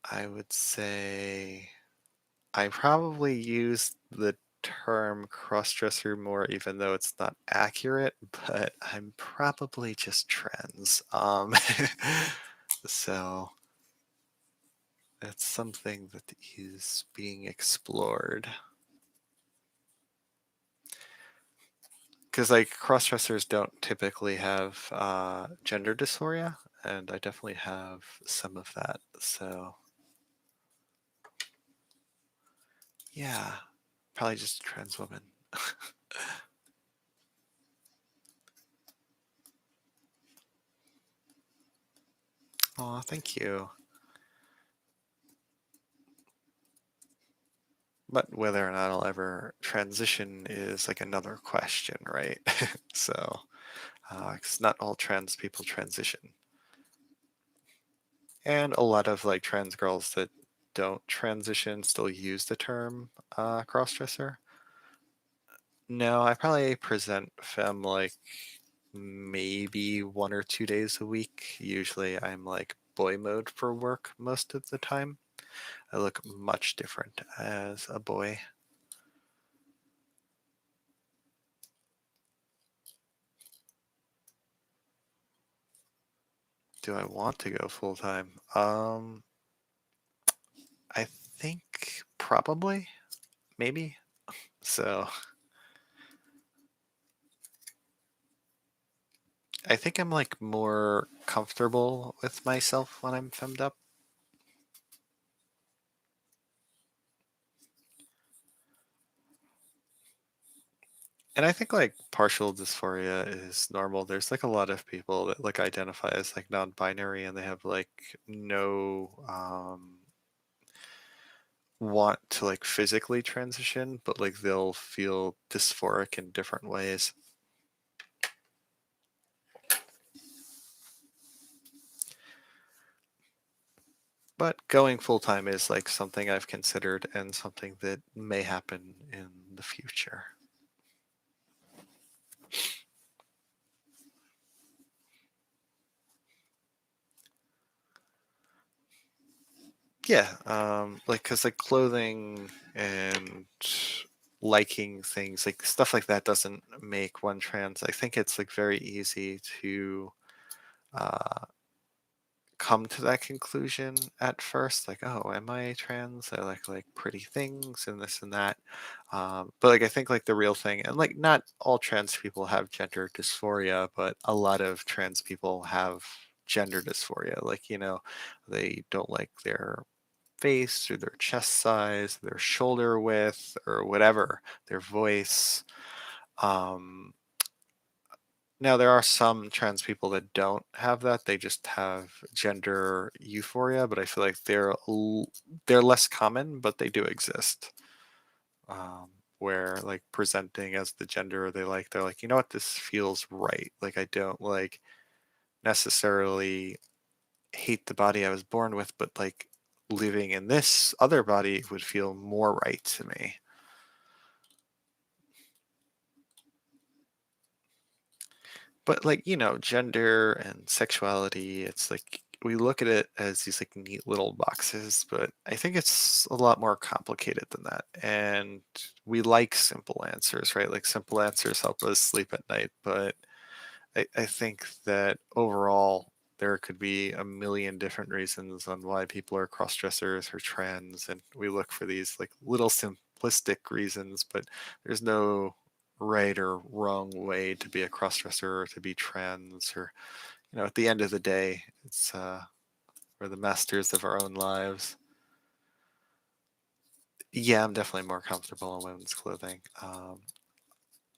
I would say I probably use the term crossdresser more, even though it's not accurate, but I'm probably just trans. So it's something that is being explored. Because like crossdressers don't typically have gender dysphoria, and I definitely have some of that. So yeah, probably just a trans woman. Oh, thank you. But whether or not I'll ever transition is like another question, right? So, because not all trans people transition, and a lot of like trans girls that don't transition still use the term crossdresser. No, I probably present femme like maybe 1 or 2 days a week. Usually I'm like boy mode for work most of the time. I look much different as a boy. Do I want to go full time? I think probably, maybe. So I think I'm like more comfortable with myself when I'm femmed up. And I think like partial dysphoria is normal. There's like a lot of people that like identify as like non-binary and they have like no want to like physically transition, but like they'll feel dysphoric in different ways. But going full time is like something I've considered and something that may happen in the future. Yeah, like because like clothing and liking things like stuff like that doesn't make one trans. I think it's like very easy to uh, come to that conclusion at first, like, oh, am I trans? I like pretty things and this and that. But like I think like the real thing, and like not all trans people have gender dysphoria, but a lot of trans people have gender dysphoria. Like, they don't like their face or their chest size, their shoulder width, or whatever, their voice. Um, Now, there are some trans people that don't have that. They just have gender euphoria, but I feel like they're less common, but they do exist. Where like presenting as the gender they like, they're like, you know what, this feels right. Like I don't like necessarily hate the body I was born with, but like living in this other body would feel more right to me. But like, gender and sexuality, it's like we look at it as these like neat little boxes, but I think it's a lot more complicated than that. And we like simple answers, right? Like simple answers help us sleep at night, but I think that overall there could be a million different reasons on why people are cross dressers or trans, and we look for these like little simplistic reasons, but there's no right or wrong way to be a cross dresser or to be trans, or at the end of the day, it's we're the masters of our own lives. Yeah, I'm definitely more comfortable in women's clothing.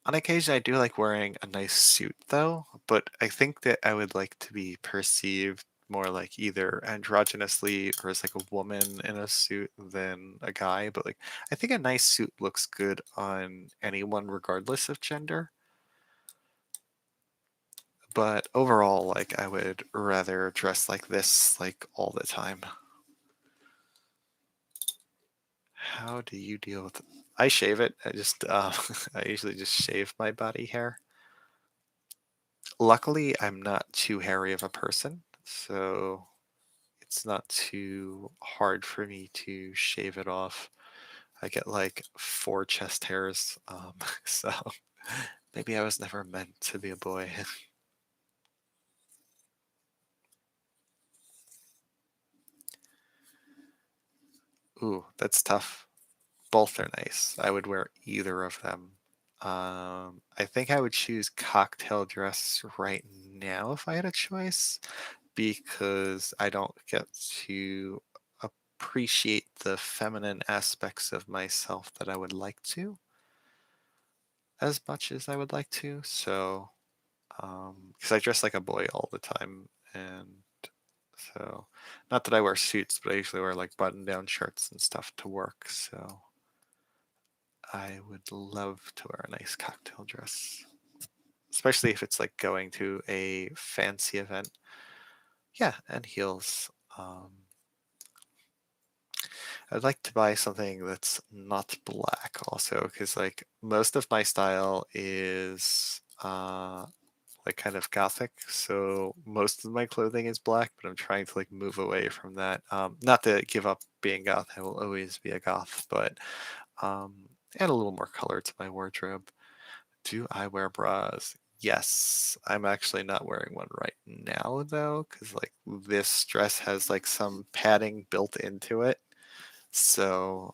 On occasion, I do like wearing a nice suit, though, but I think that I would like to be perceived more like either androgynously or as like a woman in a suit than a guy. But like, I think a nice suit looks good on anyone, regardless of gender. But overall, like, I would rather dress like this, like, all the time. How do you deal with? I shave it. I just, I usually just shave my body hair. Luckily, I'm not too hairy of a person, so it's not too hard for me to shave it off. I get like 4 chest hairs, so maybe I was never meant to be a boy. Ooh, that's tough. Both are nice. I would wear either of them. I think I would choose cocktail dress right now if I had a choice, because I don't get to appreciate the feminine aspects of myself that I would like to as much as I would like to. So, because I dress like a boy all the time, and so not that I wear suits, but I usually wear like button-down shirts and stuff to work. So I would love to wear a nice cocktail dress, especially if it's like going to a fancy event. Yeah, and heels. I'd like to buy something that's not black also, because like most of my style is like kind of gothic, so most of my clothing is black, but I'm trying to like move away from that. Not to give up being goth, I will always be a goth, but um add a little more color to my wardrobe. Do I wear bras? Yes. I'm actually not wearing one right now though, because like this dress has like some padding built into it. So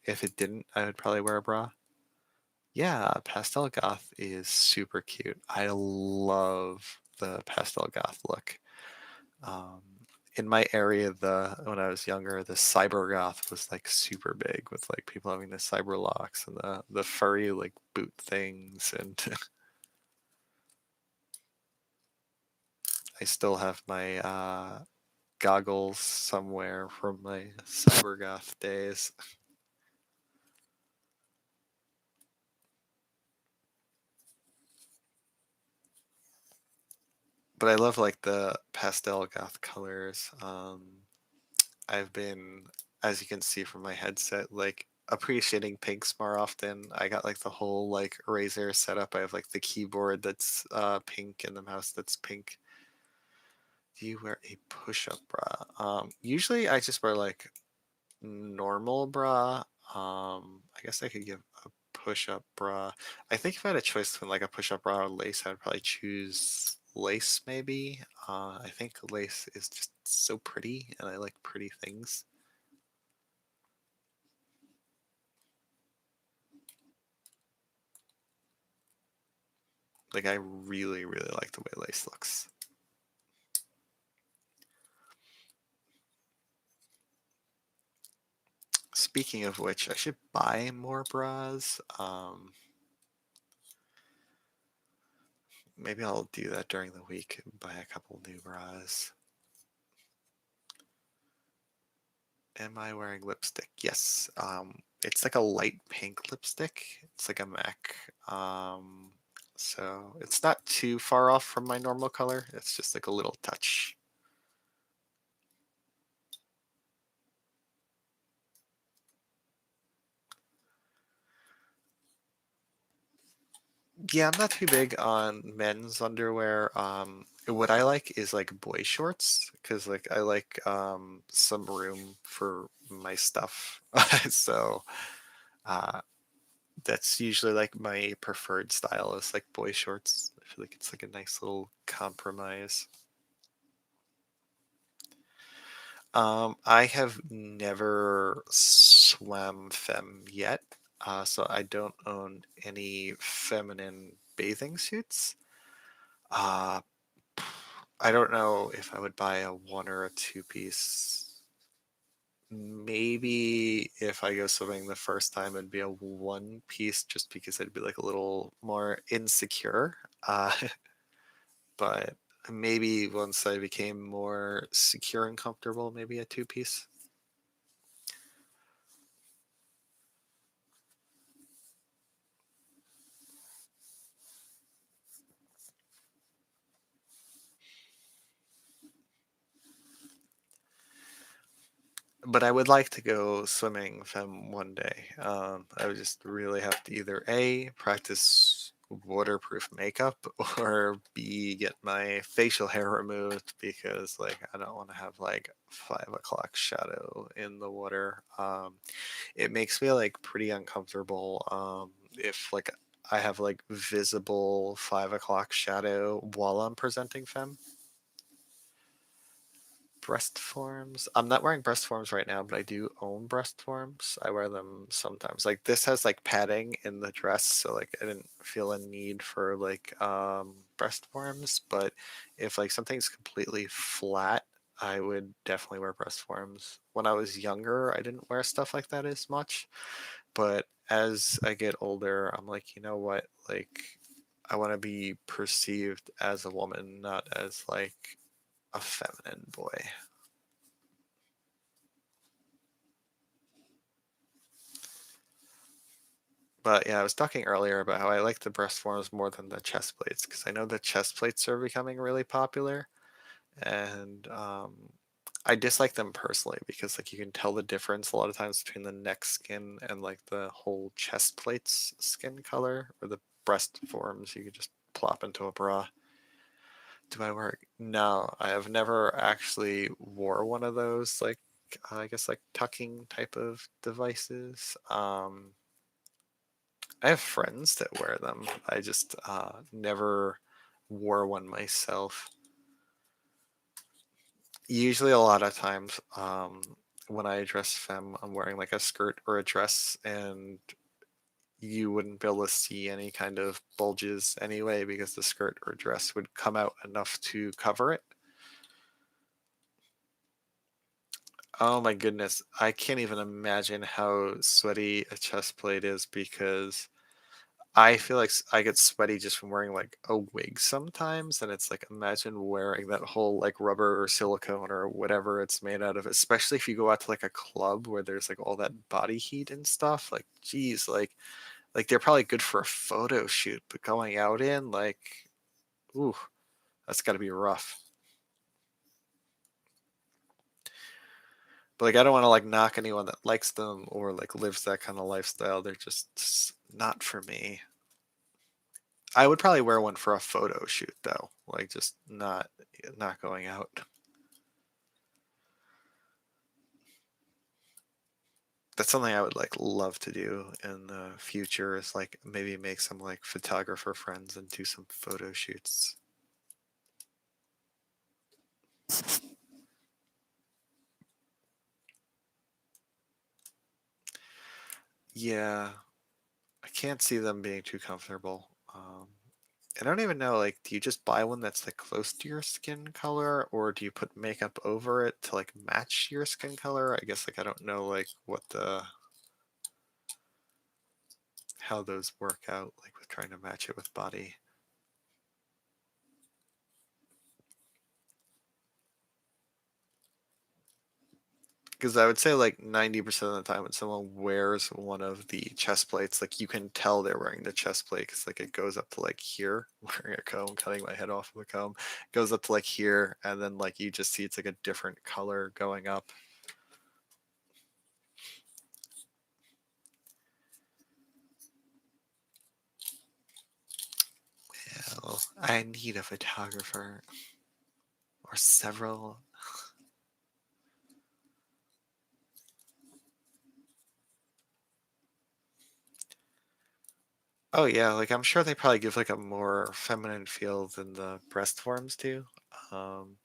if it didn't, I would probably wear a bra. Yeah, pastel goth is super cute. I love the pastel goth look. Um, in my area, the when I was younger, the cyber goth was like super big with like people having the cyber locks and the furry like boot things, and I still have my goggles somewhere from my cyber goth days. But I love like the pastel goth colors. I've been, as you can see from my headset, like appreciating pinks more often. I got like the whole like Razer setup. I have like the keyboard that's pink and the mouse that's pink. Do you wear a push-up bra? Usually I just wear like normal bra. I guess I could give a push-up bra. I think if I had a choice between like a push-up bra or lace, I'd probably choose lace maybe. I think lace is just so pretty, and I like pretty things. Like I really, really like the way lace looks. Speaking of which, I should buy more bras. Maybe I'll do that during the week. Buy a couple new bras. Am I wearing lipstick? Yes. It's like a light pink lipstick. It's like a MAC. So it's not too far off from my normal color. It's just like a little touch. Yeah, I'm not too big on men's underwear. What I like is like boy shorts because like I like some room for my stuff. So uh, that's usually like my preferred style is like boy shorts. I feel like it's like a nice little compromise. I have never swam fem yet, so I don't own any feminine bathing suits. Uh, I don't know if I would buy a one or a two piece. Maybe if I go swimming the first time, it'd be a one piece just because I'd be like a little more insecure. But maybe once I became more secure and comfortable, maybe a two piece. But I would like to go swimming from one day. I would just really have to either A, practice waterproof makeup, or B, get my facial hair removed because like I don't want to have like 5 o'clock shadow in the water. It makes me like pretty uncomfortable if like I have like visible 5 o'clock shadow while I'm presenting femme. Breast forms. I'm not wearing breast forms right now, but I do own breast forms. I wear them sometimes. Like this has like padding in the dress, so like I didn't feel a need for like breast forms, but if like something's completely flat, I would definitely wear breast forms. When I was younger, I didn't wear stuff like that as much, but as I get older, I'm like, you know what? Like I want to be perceived as a woman, not as like a feminine boy. But yeah, I was talking earlier about how I like the breast forms more than the chest plates because I know the chest plates are becoming really popular, and I dislike them personally because like you can tell the difference a lot of times between the neck skin and like the whole chest plates skin color, or the breast forms you could just plop into a bra. Do I wear? No, I have never actually wore one of those like I guess like tucking type of devices. I have friends that wear them. I just never wore one myself. Usually, a lot of times, when I dress femme, I'm wearing like a skirt or a dress, and you wouldn't be able to see any kind of bulges anyway because the skirt or dress would come out enough to cover it. Oh my goodness, I can't even imagine how sweaty a chest plate is because I feel like I get sweaty just from wearing like a wig sometimes, and it's like imagine wearing that whole like rubber or silicone or whatever it's made out of, especially if you go out to like a club where there's like all that body heat and stuff. Like, geez, like they're probably good for a photo shoot, but going out in like, ooh, that's got to be rough. But like, I don't want to like knock anyone that likes them or like lives that kind of lifestyle. They're just not for me. I would probably wear one for a photo shoot though, like just not going out. That's something I would like love to do in the future is like maybe make some like photographer friends and do some photo shoots. Yeah, I can't see them being too comfortable. I don't even know, like, do you just buy one that's like close to your skin color, or do you put makeup over it to like match your skin color? I guess like I don't know like what the how those work out, like with trying to match it with body. Because I would say like 90% of the time when someone wears one of the chest plates, like you can tell they're wearing the chest plate because like it goes up to like here, wearing a comb, cutting my head off with a comb, goes up to like here, and then like you just see it's like a different color going up. Well, I need a photographer or several. Oh yeah, like I'm sure they probably give like a more feminine feel than the breast forms do. Um,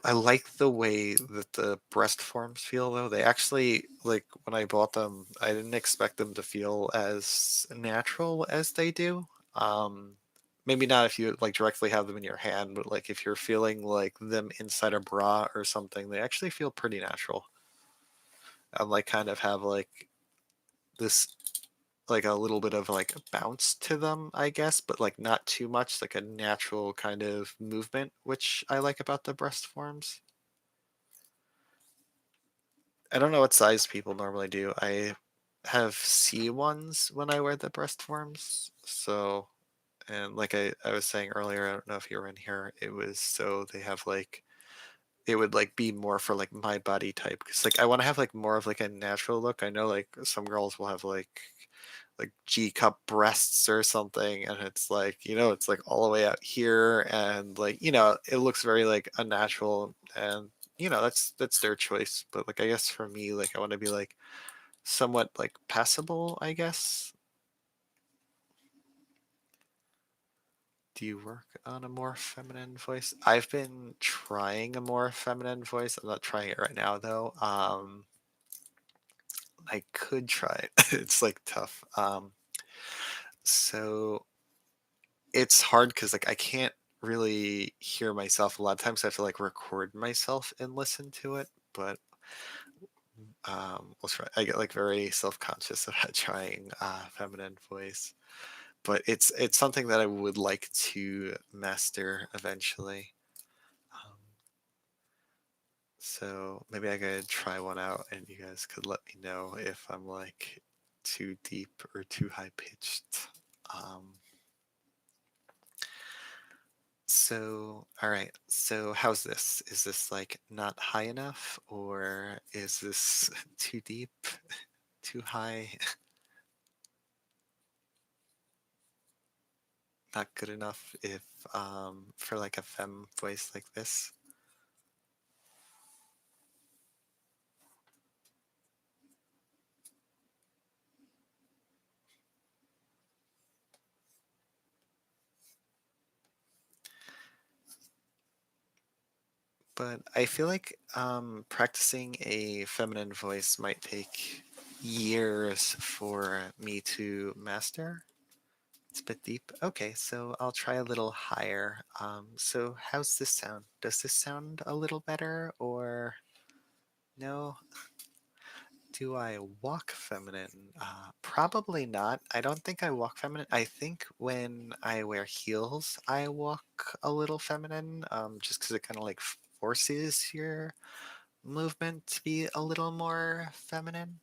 I like the way that the breast forms feel though. They actually like when I bought them, I didn't expect them to feel as natural as they do. Um, Maybe not if you like directly have them in your hand, but like if you're feeling like them inside a bra or something, they actually feel pretty natural. And like kind of have like this like a little bit of like bounce to them, I guess, but like not too much, like a natural kind of movement, which I like about the breast forms. I don't know what size people normally do. I have C ones when I wear the breast forms. So, and like I was saying earlier, I don't know if you were in here, it was so they have like, it would like be more for like my body type. Cause like I want to have like more of like a natural look. I know like some girls will have like G cup breasts or something. And it's like, it's like all the way out here. And like, it looks very like unnatural. And that's their choice, but like I guess for me like I want to be like somewhat like passable, I guess. Do you work on a more feminine voice? I've been trying a more feminine voice. I'm not trying it right now though. I could try it. It's like tough. So it's hard because like I can't really hear myself. A lot of times I have to like record myself and listen to it, but we'll try. I get like very self-conscious about trying feminine voice, but it's something that I would like to master eventually. Um, so maybe I could try one out, and you guys could let me know if I'm like too deep or too high pitched. Um, all right. So, how's this? Is this like not high enough, or is this too deep, too high, not good enough if for like a femme voice like this? But I feel like practicing a feminine voice might take years for me to master. It's a bit deep. Okay, so I'll try a little higher. So how's this sound? Does this sound a little better or no? Do I walk feminine? Probably not. I don't think I walk feminine. I think when I wear heels, I walk a little feminine, just because it kind of like forces your movement to be a little more feminine.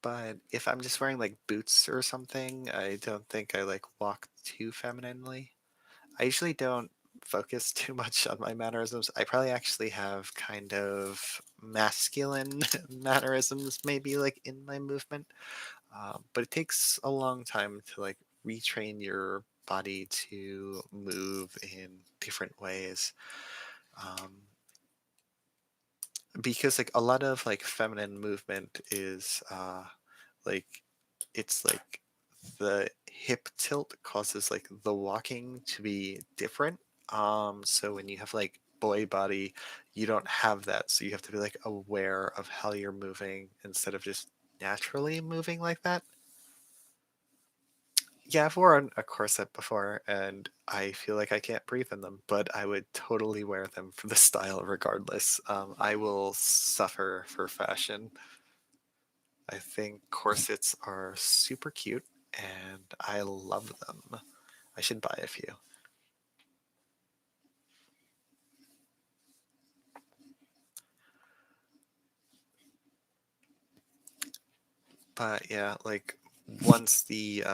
But if I'm just wearing like boots or something, I don't think I like walk too femininely. I usually don't focus too much on my mannerisms. I probably actually have kind of masculine mannerisms, maybe like in my movement. But it takes a long time to like retrain your body to move in different ways. Um, because like a lot of like feminine movement is like it's like the hip tilt causes like the walking to be different. So when you have like boy body, you don't have that. So you have to be like aware of how you're moving instead of just naturally moving like that. Yeah, I've worn a corset before and I feel like I can't breathe in them, but I would totally wear them for the style regardless. I will suffer for fashion. I think corsets are super cute and I love them. I should buy a few. But yeah, like once the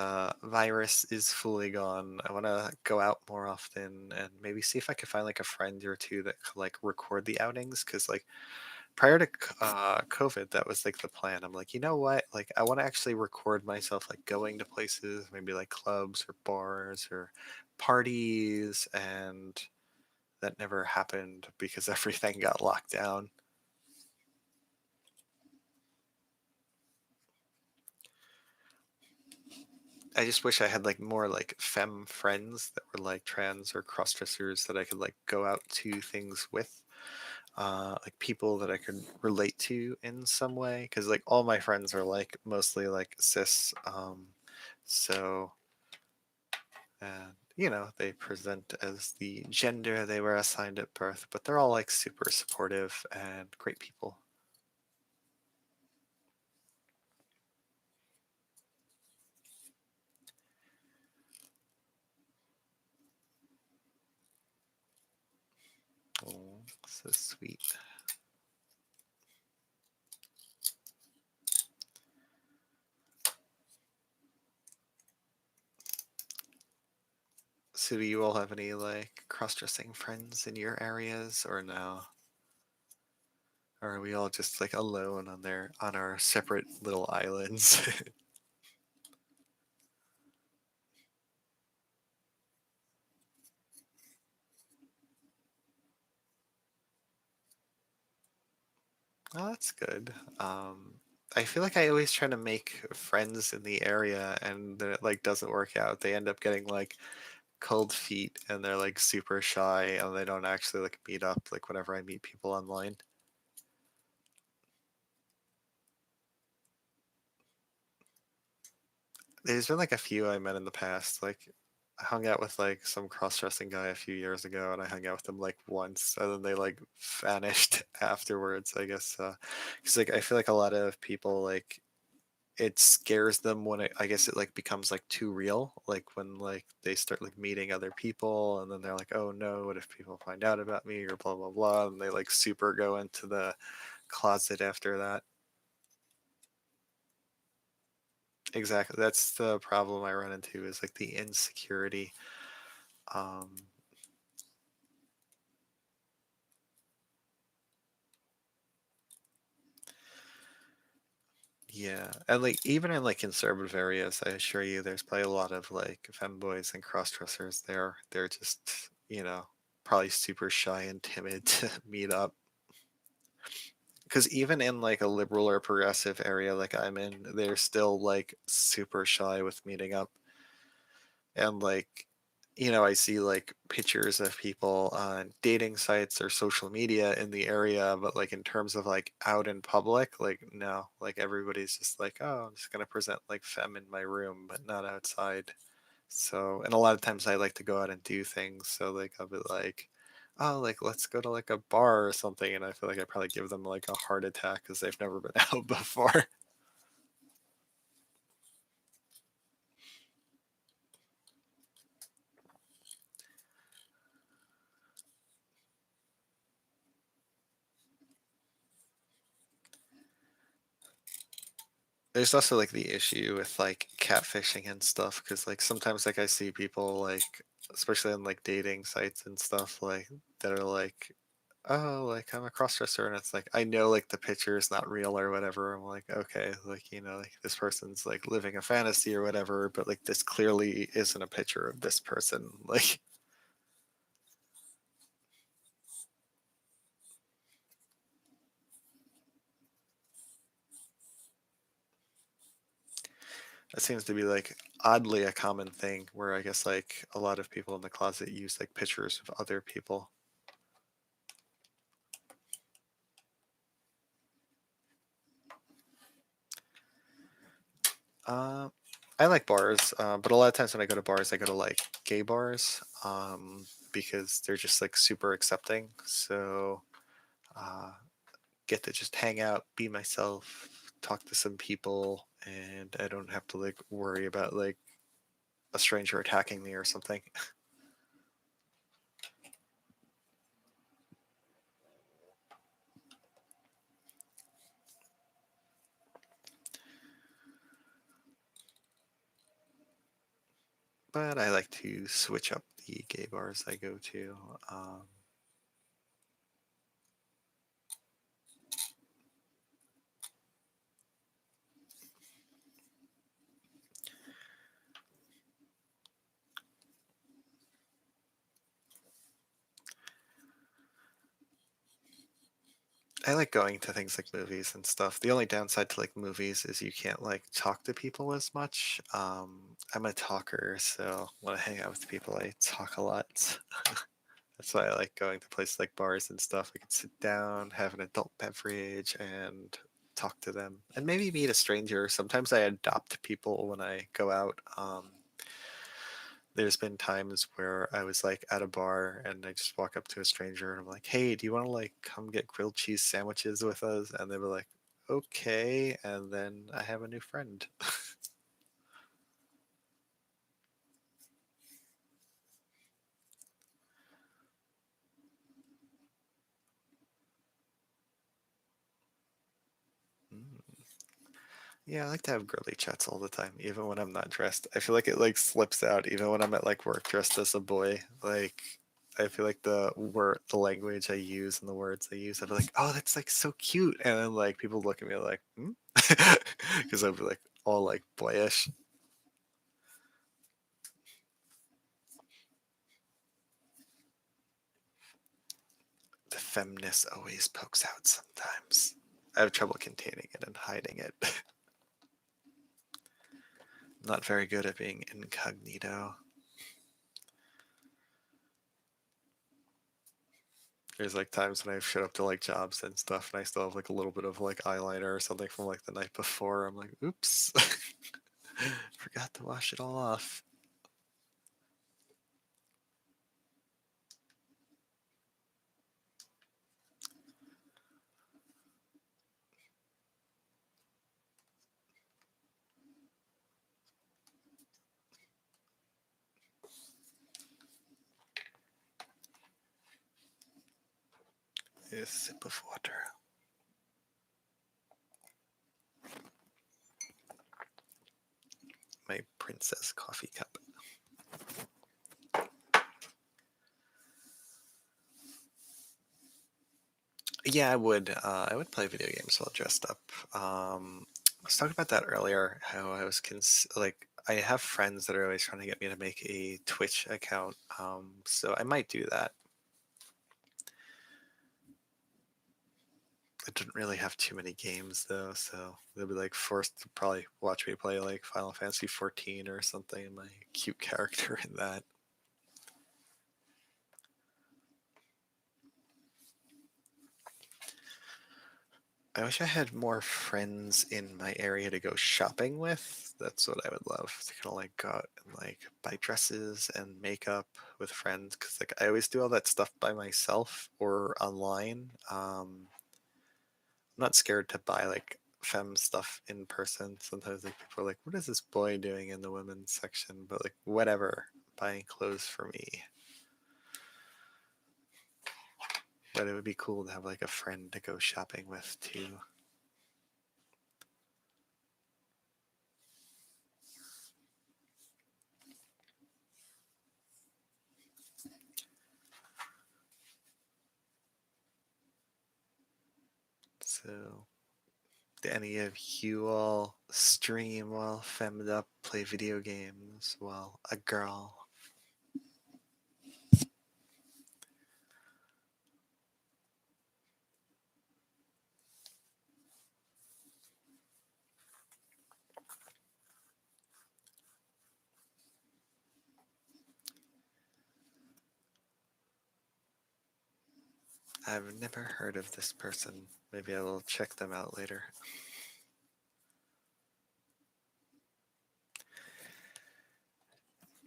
virus is fully gone, I want to go out more often and maybe see if I could find like a friend or two that could like record the outings. Because like prior to COVID, that was like the plan. I'm like, you know what? Like I want to actually record myself like going to places, maybe like clubs or bars or parties, and that never happened because everything got locked down. I just wish I had like more like femme friends that were like trans or cross dressers that I could like go out to things with. Like people that I could relate to in some way. Because like all my friends are like mostly like cis. So, you know, they present as the gender they were assigned at birth, but they're all like super supportive and great people. Oh, so sweet. So, do you all have any like cross dressing friends in your areas or no? Or are we all just like alone on our separate little islands? Oh, that's good. I feel like I always try to make friends in the area and then it like doesn't work out. They end up getting like cold feet and they're like super shy and they don't actually like meet up like whenever I meet people online. There's been like a few I met in the past. Like I hung out with like some cross-dressing guy a few years ago and I hung out with them like once and then they like vanished afterwards, I guess. Cause like I feel like a lot of people like it scares them when I guess it like becomes like too real. Like when like they start like meeting other people and then they're like, oh no, what if people find out about me or blah blah blah and they like super go into the closet after that. Exactly. That's the problem I run into is like the insecurity. Um, yeah, and like even in like conservative areas, I assure you, there's probably a lot of like femboys and cross-dressers there. They're just, you know, probably super shy and timid to meet up. Because even in like a liberal or progressive area like I'm in, they're still like super shy with meeting up. And like, you know, I see like pictures of people on dating sites or social media in the area, but like in terms of like out in public, like no, like everybody's just like, oh, I'm just gonna present like femme in my room, but not outside. So, and a lot of times I like to go out and do things. So like I'll be like, oh, like let's go to like a bar or something, and I feel like I probably give them like a heart attack because they've never been out before. There's also like the issue with like catfishing and stuff because like sometimes like I see people like especially on like dating sites and stuff like that are like oh like I'm a crossdresser and it's like I know like the picture is not real or whatever. I'm like okay like you know like this person's like living a fantasy or whatever but like this clearly isn't a picture of this person like that seems to be like oddly a common thing where I guess like a lot of people in the closet use like pictures of other people. Uh, I like bars, but a lot of times when I go to bars, I go to like gay bars because they're just like super accepting. So uh, get to just hang out, be myself, talk to some people, and I don't have to like worry about like a stranger attacking me or something. but I like to switch up the gay bars I go to. I like going to things like movies and stuff. The only downside to like movies is you can't like talk to people as much. I'm a talker, so when I hang out with people, I talk a lot. That's why I like going to places like bars and stuff. I can sit down, have an adult beverage, and talk to them, and maybe meet a stranger. Sometimes I adopt people when I go out. There's been times where I was like at a bar and I just walk up to a stranger and I'm like, "Hey, do you want to like come get grilled cheese sandwiches with us?" And they were like, "Okay." And then I have a new friend. Mm. Yeah, I like to have girly chats all the time, even when I'm not dressed. I feel like it like slips out, even when I'm at like work dressed as a boy. Like I feel like the language I use and the words I use, I'd be like, "Oh, that's like so cute," and then like people look at me like, "Hmm," because I'd be like all like boyish. The feminist always pokes out sometimes. I have trouble containing it and hiding it. Not very good at being incognito. There's like times when I've showed up to like jobs and stuff and I still have like a little bit of like eyeliner or something from like the night before. I'm like, oops. Forgot to wash it all off. A sip of water. My princess coffee cup. Yeah, I would. I would play video games while dressed up. I was talking about that earlier. How I was like, I have friends that are always trying to get me to make a Twitch account. So I might do that. I didn't really have too many games though, so they'll be like forced to probably watch me play like Final Fantasy 14 or something. My cute character in that. I wish I had more friends in my area to go shopping with. That's what I would love to kind of like go out and like buy dresses and makeup with friends because like I always do all that stuff by myself or online. I'm not scared to buy like femme stuff in person. Sometimes like people are like, "What is this boy doing in the women's section?" But like whatever, buying clothes for me. But it would be cool to have like a friend to go shopping with too. So, do any of you all stream while femmed up, play video games while a girl? I've never heard of this person. Maybe I will check them out later.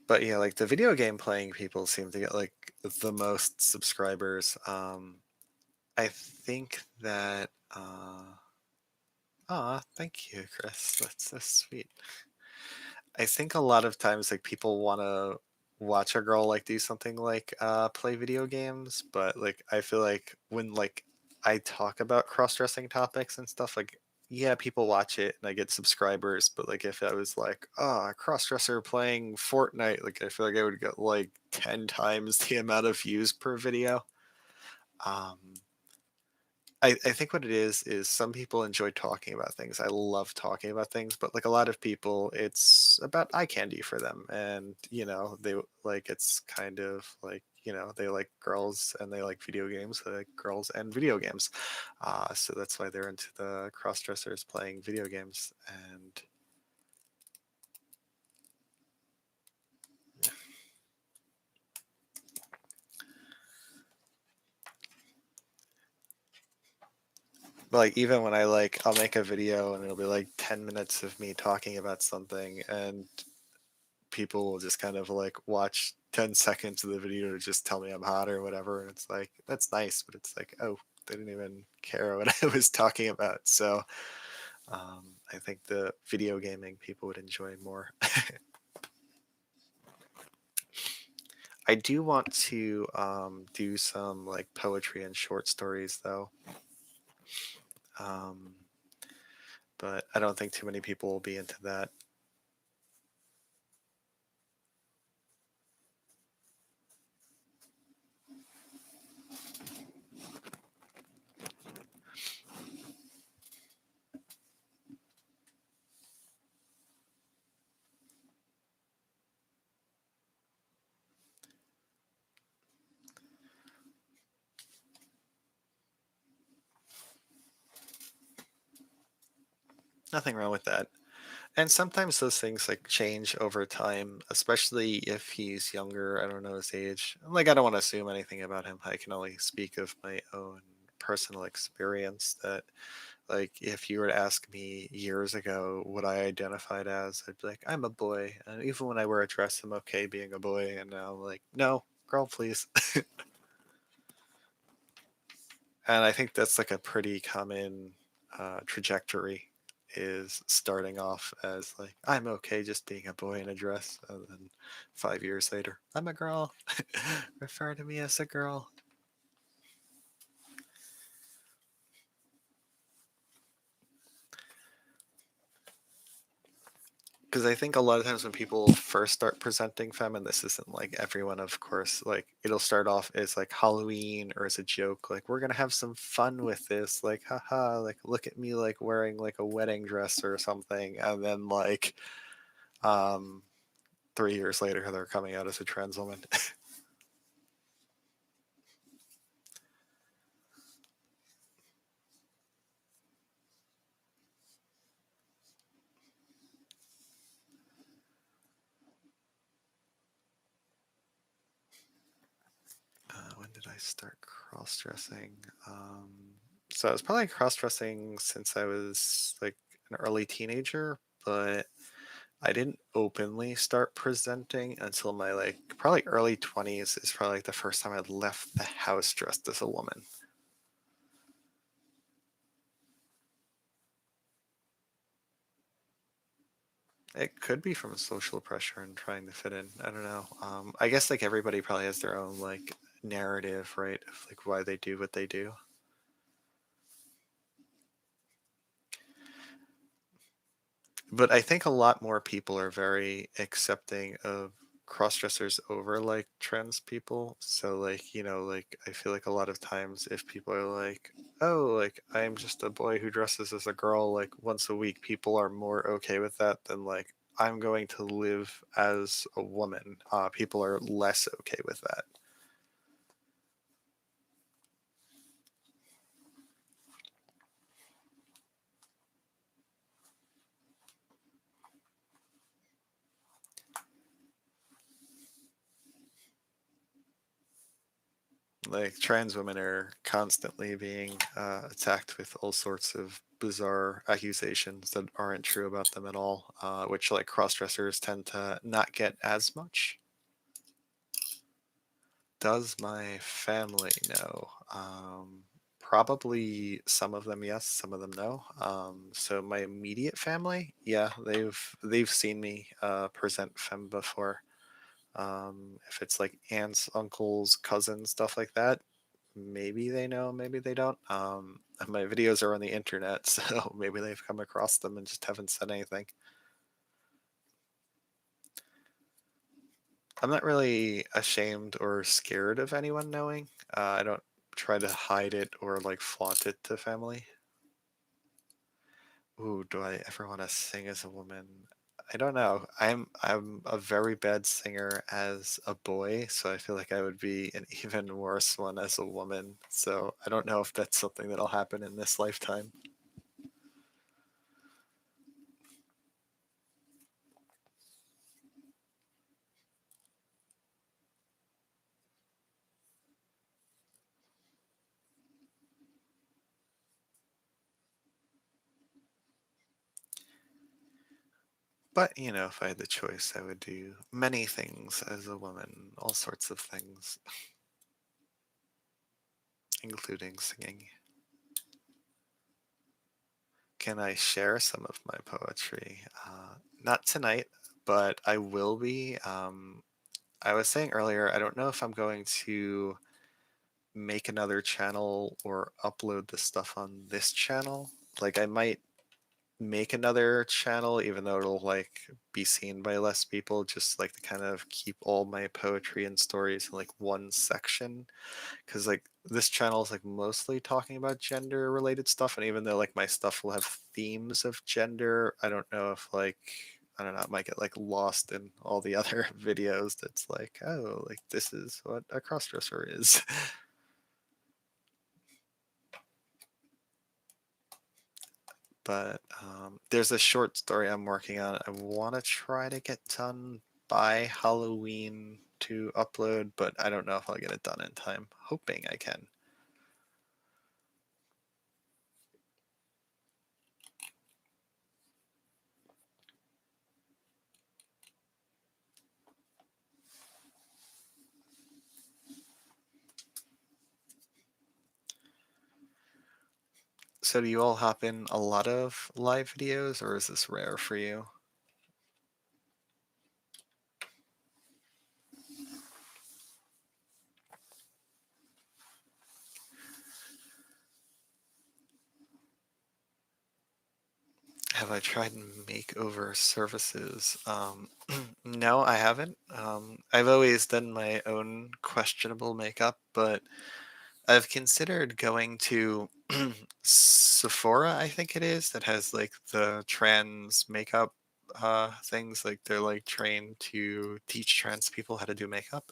But yeah, like the video game playing people seem to get like the most subscribers. I think that thank you, Chris. That's so sweet. I think a lot of times like people want to watch a girl like do something like play video games, but like I feel like when like I talk about cross-dressing topics and stuff, like yeah, people watch it and I get subscribers, but like if I was like, oh, a crossdresser playing Fortnite, like I feel like I would get like 10 times the amount of views per video. Um, I think what it is some people enjoy talking about things. I love talking about things, but like a lot of people, it's about eye candy for them. And, they like it's kind of like, they like girls and they like video games. They like girls and video games. So that's why they're into the cross dressers playing video games. And like even when I'll make a video and it'll be like 10 minutes of me talking about something and people will just kind of like watch 10 seconds of the video to just tell me I'm hot or whatever. And it's like, that's nice, but it's like, oh, they didn't even care what I was talking about. So I think the video gaming people would enjoy more. I do want to do some like poetry and short stories though. Um, but I don't think too many people will be into that. Nothing wrong with that. And sometimes those things like change over time, especially if he's younger. I don't know his age. Like I don't want to assume anything about him. I can only speak of my own personal experience that like if you were to ask me years ago what I identified as, I'd be like, I'm a boy. And even when I wear a dress, I'm okay being a boy. And now I'm like, no, girl, please. And I think that's like a pretty common trajectory is starting off as like I'm okay just being a boy in a dress, and then 5 years later I'm a girl. Refer to me as a girl. Because I think a lot of times when people first start presenting femme, and this isn't like everyone, of course, like it'll start off as like Halloween or as a joke, like we're gonna have some fun with this, like haha, like look at me like wearing like a wedding dress or something, and then like um 3 years later they're coming out as a trans woman. When did I start cross dressing? So I was probably cross dressing since I was like an early teenager, but I didn't openly start presenting until my like probably early 20s is probably like the first time I left the house dressed as a woman. It could be from social pressure and trying to fit in. I don't know. I guess like everybody probably has their own like narrative, right? Of like why they do what they do. But I think a lot more people are very accepting of cross-dressers over like trans people. So like, like I feel like a lot of times if people are like, "Oh, like I'm just a boy who dresses as a girl like once a week," people are more okay with that than like I'm going to live as a woman. People are less okay with that. Like trans women are constantly being attacked with all sorts of bizarre accusations that aren't true about them at all, which like cross dressers tend to not get as much. Does my family know? Probably some of them yes, some of them no. So my immediate family, yeah, they've seen me present femme before. If it's like aunts, uncles, cousins, stuff like that, maybe they know, maybe they don't. My videos are on the internet, so maybe they've come across them and just haven't said anything. I'm not really ashamed or scared of anyone knowing. I don't try to hide it or like flaunt it to family. Ooh, do I ever want to sing as a woman? I don't know. I'm a very bad singer as a boy, so I feel like I would be an even worse one as a woman. So I don't know if that's something that'll happen in this lifetime. But, if I had the choice, I would do many things as a woman, all sorts of things, including singing. Can I share some of my poetry? Not tonight, but I will be. I was saying earlier, I don't know if I'm going to make another channel or upload the stuff on this channel. Like, I might make another channel, even though it'll like be seen by less people, just like to kind of keep all my poetry and stories in like one section. Because like this channel is like mostly talking about gender related stuff, and even though like my stuff will have themes of gender, I don't know if like I don't know, it might get like lost in all the other videos that's like, oh, like this is what a crossdresser is. But there's a short story I'm working on. I want to try to get done by Halloween to upload, but I don't know if I'll get it done in time. Hoping I can. So do you all hop in a lot of live videos, or is this rare for you? Have I tried makeover services? No, I haven't. I've always done my own questionable makeup, but I've considered going to Sephora, I think it is, that has like the trans makeup things. Like they're like trained to teach trans people how to do makeup.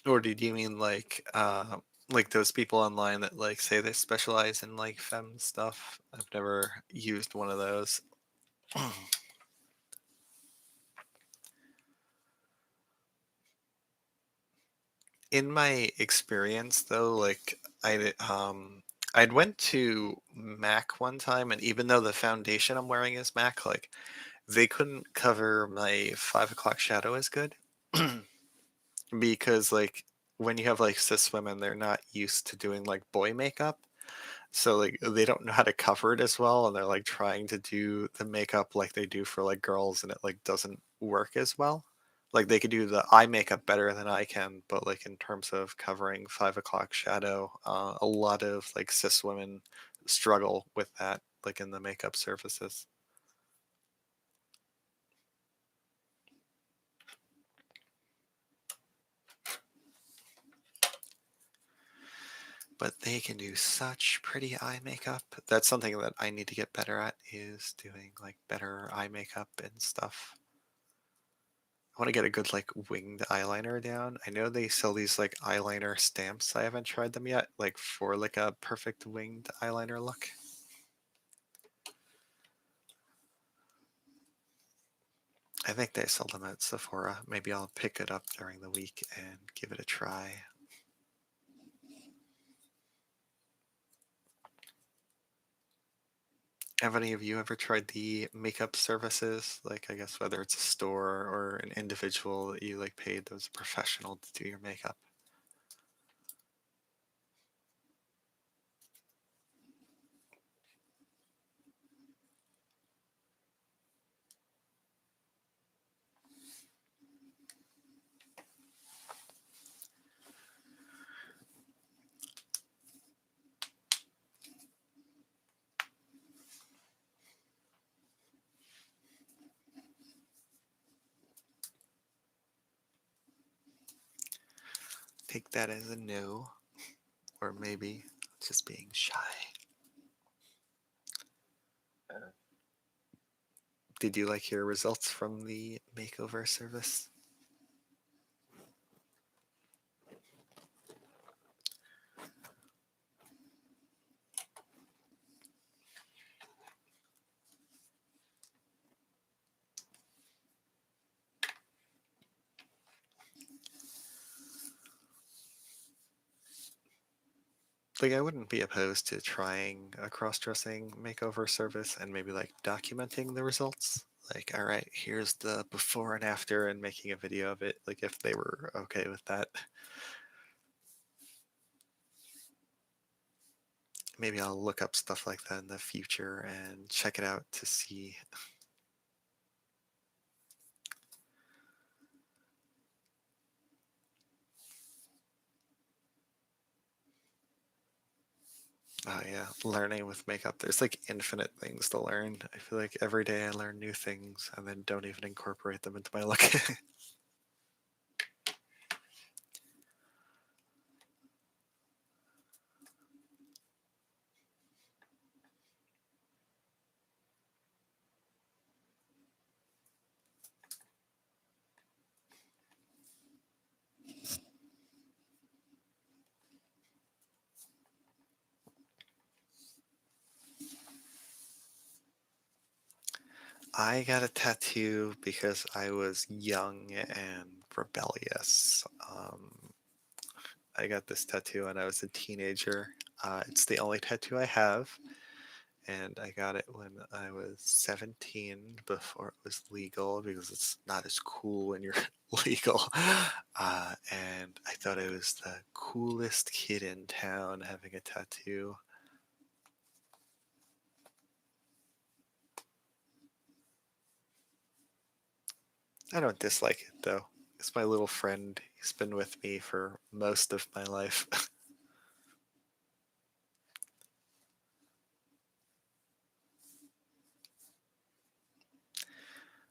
Or did you mean like those people online that like say they specialize in like femme stuff? I've never used one of those. In my experience though, like I'd went to MAC one time, and even though the foundation I'm wearing is MAC, like they couldn't cover my 5 o'clock shadow as good. Because like when you have like cis women, they're not used to doing like boy makeup. So like they don't know how to cover it as well, and they're like trying to do the makeup like they do for like girls, and it like doesn't work as well. Like they could do the eye makeup better than I can, but like in terms of covering 5 o'clock shadow, a lot of like cis women struggle with that, like in the makeup services. But they can do such pretty eye makeup. That's something that I need to get better at, is doing like better eye makeup and stuff. I want to get a good like winged eyeliner down. I know they sell these like eyeliner stamps. I haven't tried them yet, like for like a perfect winged eyeliner look. I think they sell them at Sephora. Maybe I'll pick it up during the week and give it a try. Have any of you ever tried the makeup services? Like, I guess whether it's a store or an individual that you like paid that was a professional to do your makeup. take that as a no, or maybe just being shy. Did you like your results from the makeover service? Like, I wouldn't be opposed to trying a cross-dressing makeover service and maybe like documenting the results. Like, all right, here's the before and after, and making a video of it, like if they were okay with that. Maybe I'll look up stuff like that in the future and check it out to see. Oh yeah, learning with makeup. There's like infinite things to learn. I feel like every day I learn new things and then don't even incorporate them into my look. I got a tattoo because I was young and rebellious. I got this tattoo when I was a teenager. It's the only tattoo I have, and I got it when I was 17 before it was legal because it's not as cool when you're legal. And I thought I was the coolest kid in town having a tattoo. I don't dislike it though. It's my little friend. He's been with me for most of my life.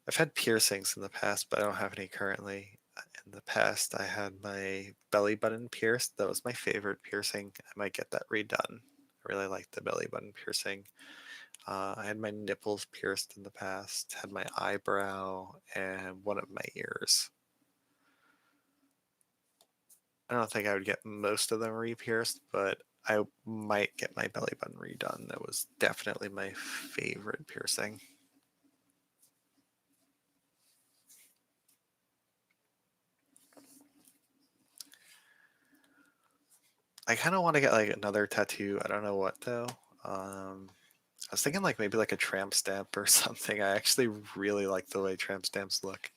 I've had piercings in the past, but I don't have any currently. In the past, I had my belly button pierced. That was my favorite piercing. I might get that redone. I really like the belly button piercing. I had my nipples pierced in the past, had my eyebrow, and one of my ears. I don't think I would get most of them re-pierced, but I might get my belly button redone. That was definitely my favorite piercing. I kind of want to get like another tattoo. I don't know what though. I was thinking like maybe like a tramp stamp or something. I actually really like the way tramp stamps look.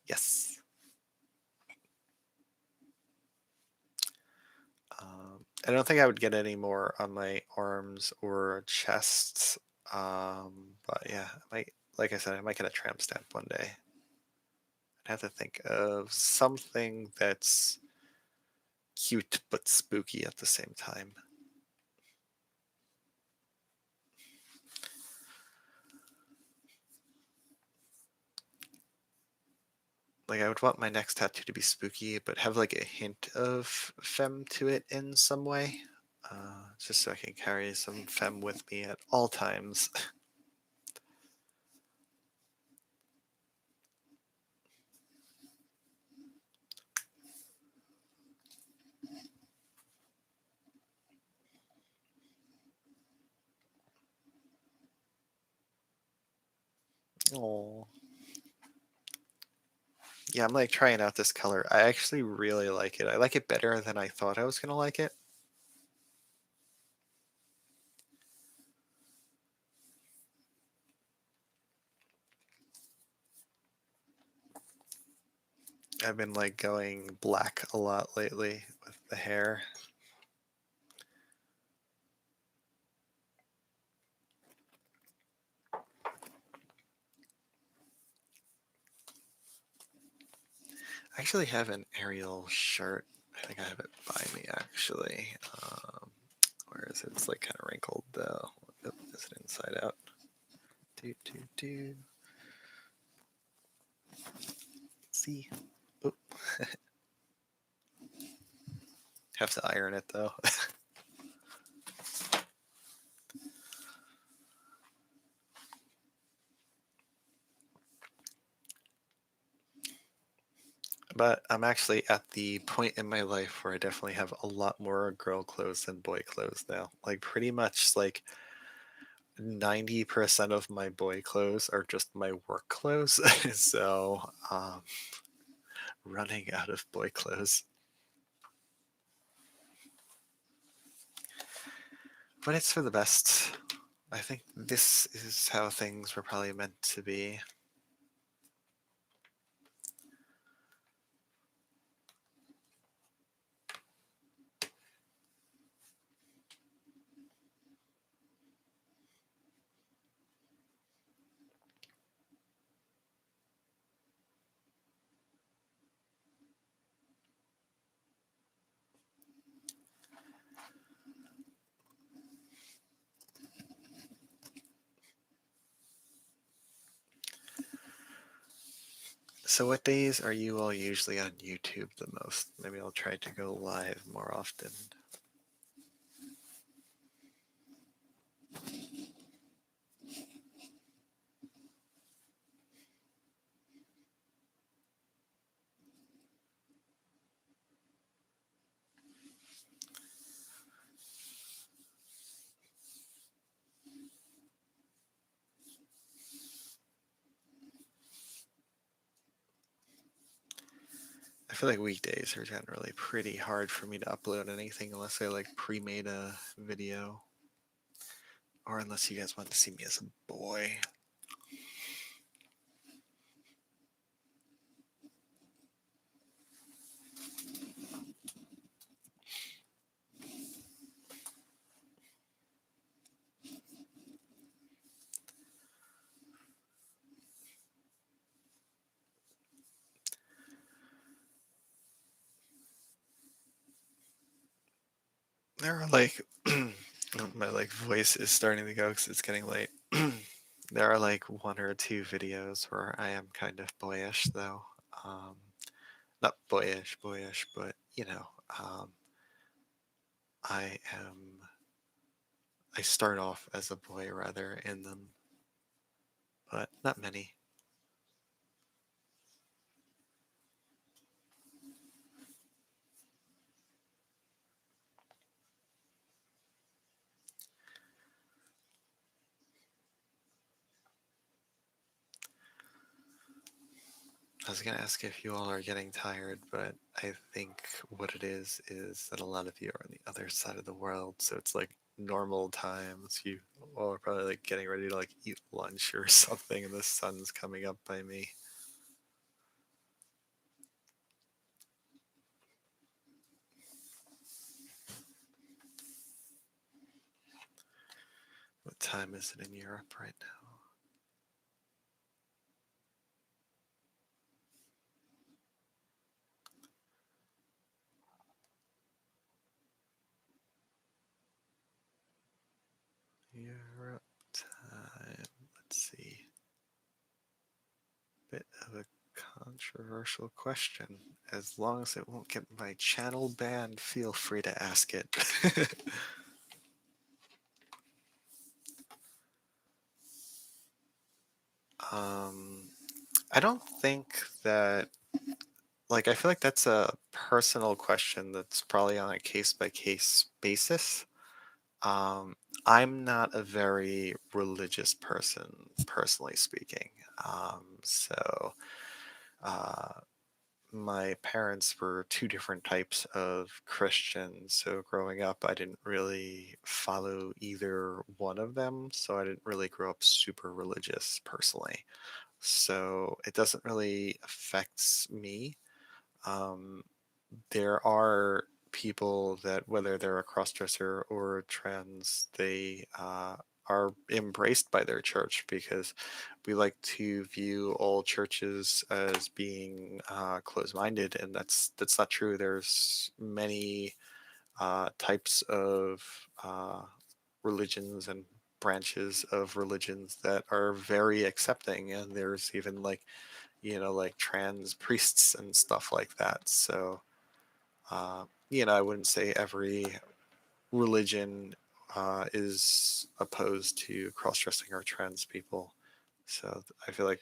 Yes. I don't think I would get any more on my arms or chests. But yeah, I might, like I said, I might get a tramp stamp one day. I'd have to think of something that's cute but spooky at the same time. Like I would want my next tattoo to be spooky, but have like a hint of femme to it in some way, just so I can carry some femme with me at all times. Oh, yeah, I'm like trying out this color. I actually really like it. I like it better than I thought I was gonna like it. I've been like going black a lot lately with the hair. I actually have an Ariel shirt. I think I have it by me actually. Where is it? It's like kind of wrinkled though. Oh, is it inside out? Do do do. See. Oh. Have to iron it though. But I'm actually at the point in my life where I definitely have a lot more girl clothes than boy clothes now. Like pretty much like 90% of my boy clothes are just my work clothes. So running out of boy clothes. But it's for the best. I think this is how things were probably meant to be. So what days are you all usually on YouTube the most? Maybe I'll try to go live more often. I feel like weekdays are generally pretty hard for me to upload anything unless I like pre-made a video. Or unless you guys want to see me as a boy. There are like my like voice is starting to go because it's getting late. There are like one or two videos where I am kind of boyish though. Um, Not boyish, but um, I am. I start off as a boy rather in them, but not many. I was gonna ask if you all are getting tired, but I think what it is that a lot of you are on the other side of the world, so it's like normal times. You all are probably like getting ready to like eat lunch or something, and the sun's coming up by me. What time is it in Europe right now? Europe time. Let's see. Bit of a controversial question. As long as it won't get my channel banned, feel free to ask it. um, I don't think that, like, I feel like that's a personal question that's probably on a case by case basis. Um, I'm not a very religious person, personally speaking. So, uh, my parents were two different types of Christians. So growing up, I didn't really follow either one of them. So I didn't really grow up super religious personally. So it doesn't really affect me. Um, there are people that, whether they're a crossdresser or trans, they are embraced by their church because we like to view all churches as being closed-minded, and that's not true. There's many types of religions and branches of religions that are very accepting, and there's even like like trans priests and stuff like that. So I wouldn't say every religion is opposed to cross-dressing or trans people. So I feel like,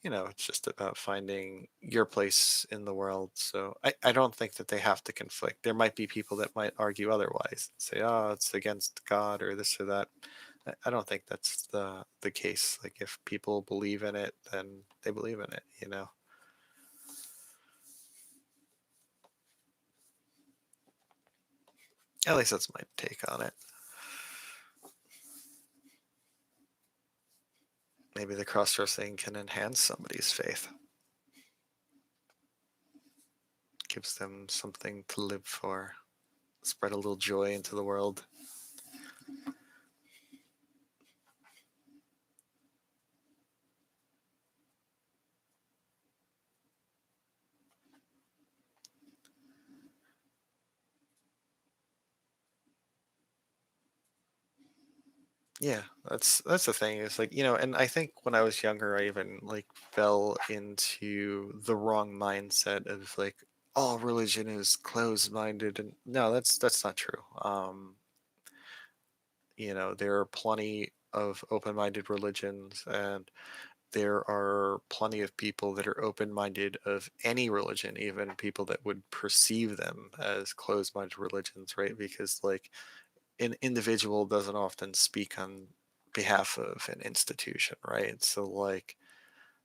it's just about finding your place in the world. So I don't think that they have to conflict. There might be people that might argue otherwise, say, oh, it's against God or this or that. I don't think that's the case. Like if people believe in it, then they believe in it. At least that's my take on it. Maybe the cross-dressing can enhance somebody's faith, gives them something to live for, spread a little joy into the world. Yeah, that's the thing. It's like, and I think when I was younger, I even like fell into the wrong mindset of like all religion is closed-minded, and no, that's not true. There are plenty of open-minded religions, and there are plenty of people that are open-minded of any religion, even people that would perceive them as closed-minded religions, right? Because like an individual doesn't often speak on behalf of an institution, right? So like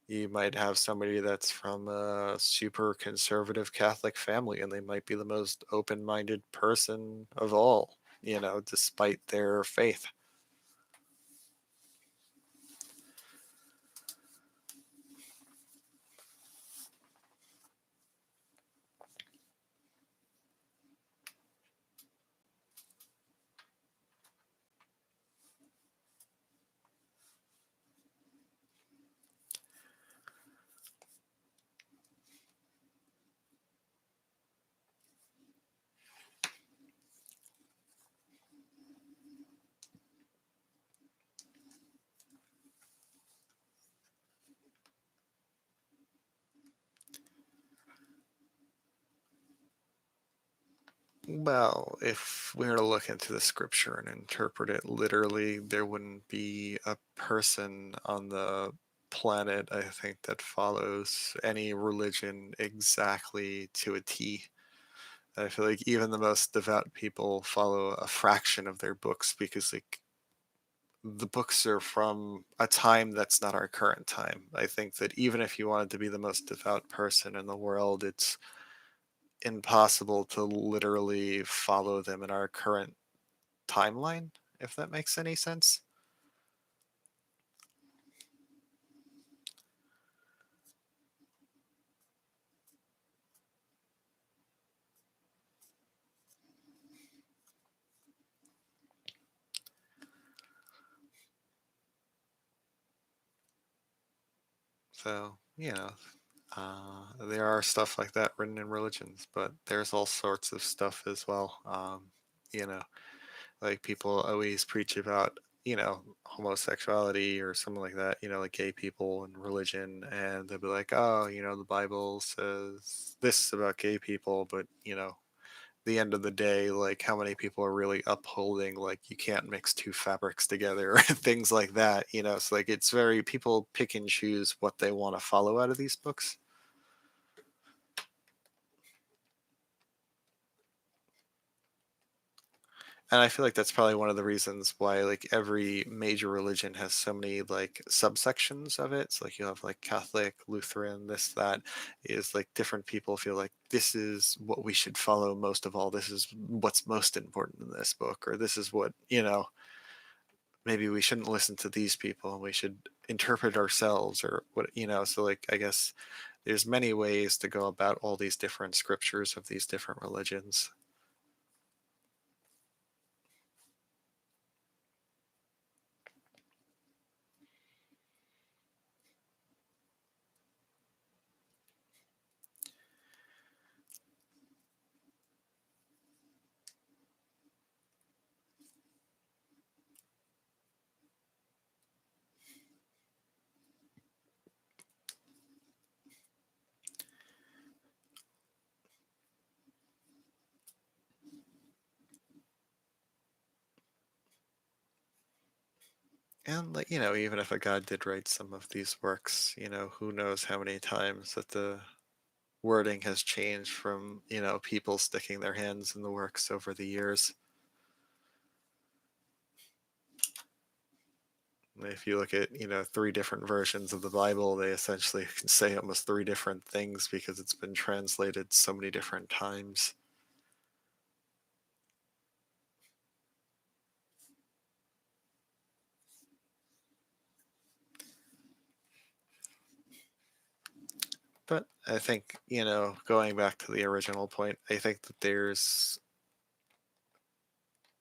you might have somebody that's from a super conservative Catholic family and they might be the most open-minded person of all, despite their faith. Well, if we were to look into the scripture and interpret it literally, there wouldn't be a person on the planet, I think, that follows any religion exactly to a T. I feel like even the most devout people follow a fraction of their books because, like, the books are from a time that's not our current time. I think that even if you wanted to be the most devout person in the world, it's impossible to literally follow them in our current timeline, if that makes any sense. So, there are stuff like that written in religions, but there's all sorts of stuff as well. You know, like people always preach about, homosexuality or something like that, like gay people and religion, and they'll be like, oh, the Bible says this about gay people, but, the end of the day, like how many people are really upholding like you can't mix two fabrics together or things like that, it's like it's very people pick and choose what they want to follow out of these books. And I feel like that's probably one of the reasons why like every major religion has so many like subsections of it. So like you have like Catholic, Lutheran, this, that is like different people feel like this is what we should follow most of all. This is what's most important in this book, or this is what, maybe we shouldn't listen to these people and we should interpret ourselves or what, so like I guess there's many ways to go about all these different scriptures of these different religions. And like, even if a god did write some of these works, who knows how many times that the wording has changed from, people sticking their hands in the works over the years. If you look at, three different versions of the Bible, they essentially can say almost three different things because it's been translated so many different times. But I think, going back to the original point, I think that there's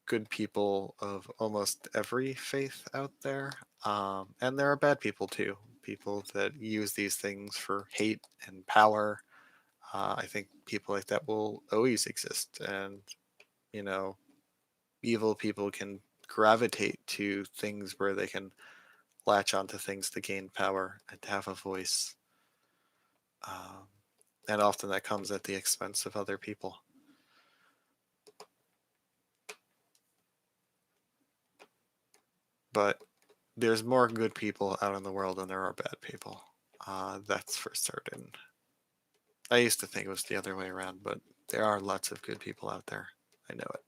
good people of almost every faith out there. And there are bad people too, people that use these things for hate and power. I think people like that will always exist. And, you know, evil people can gravitate to things where they can latch onto things to gain power and to have a voice. Um, and often that comes at the expense of other people. But there's more good people out in the world than there are bad people. That's for certain. I used to think it was the other way around, but there are lots of good people out there. I know it.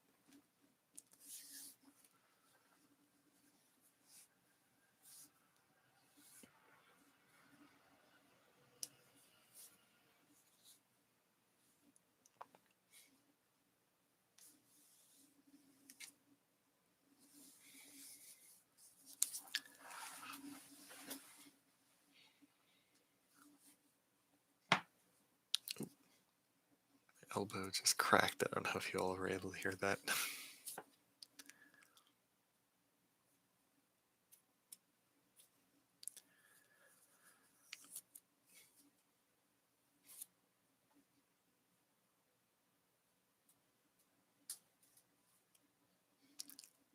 Elbow just cracked. I don't know if you all were able to hear that.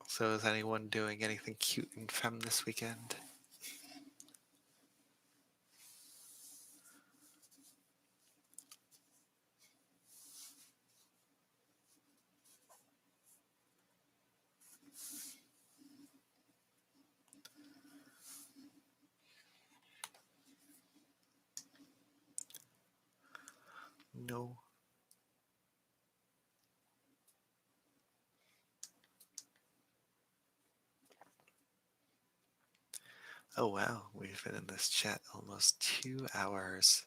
So is anyone doing anything cute and femme this weekend? No. Oh wow, we've been in this chat almost 2 hours.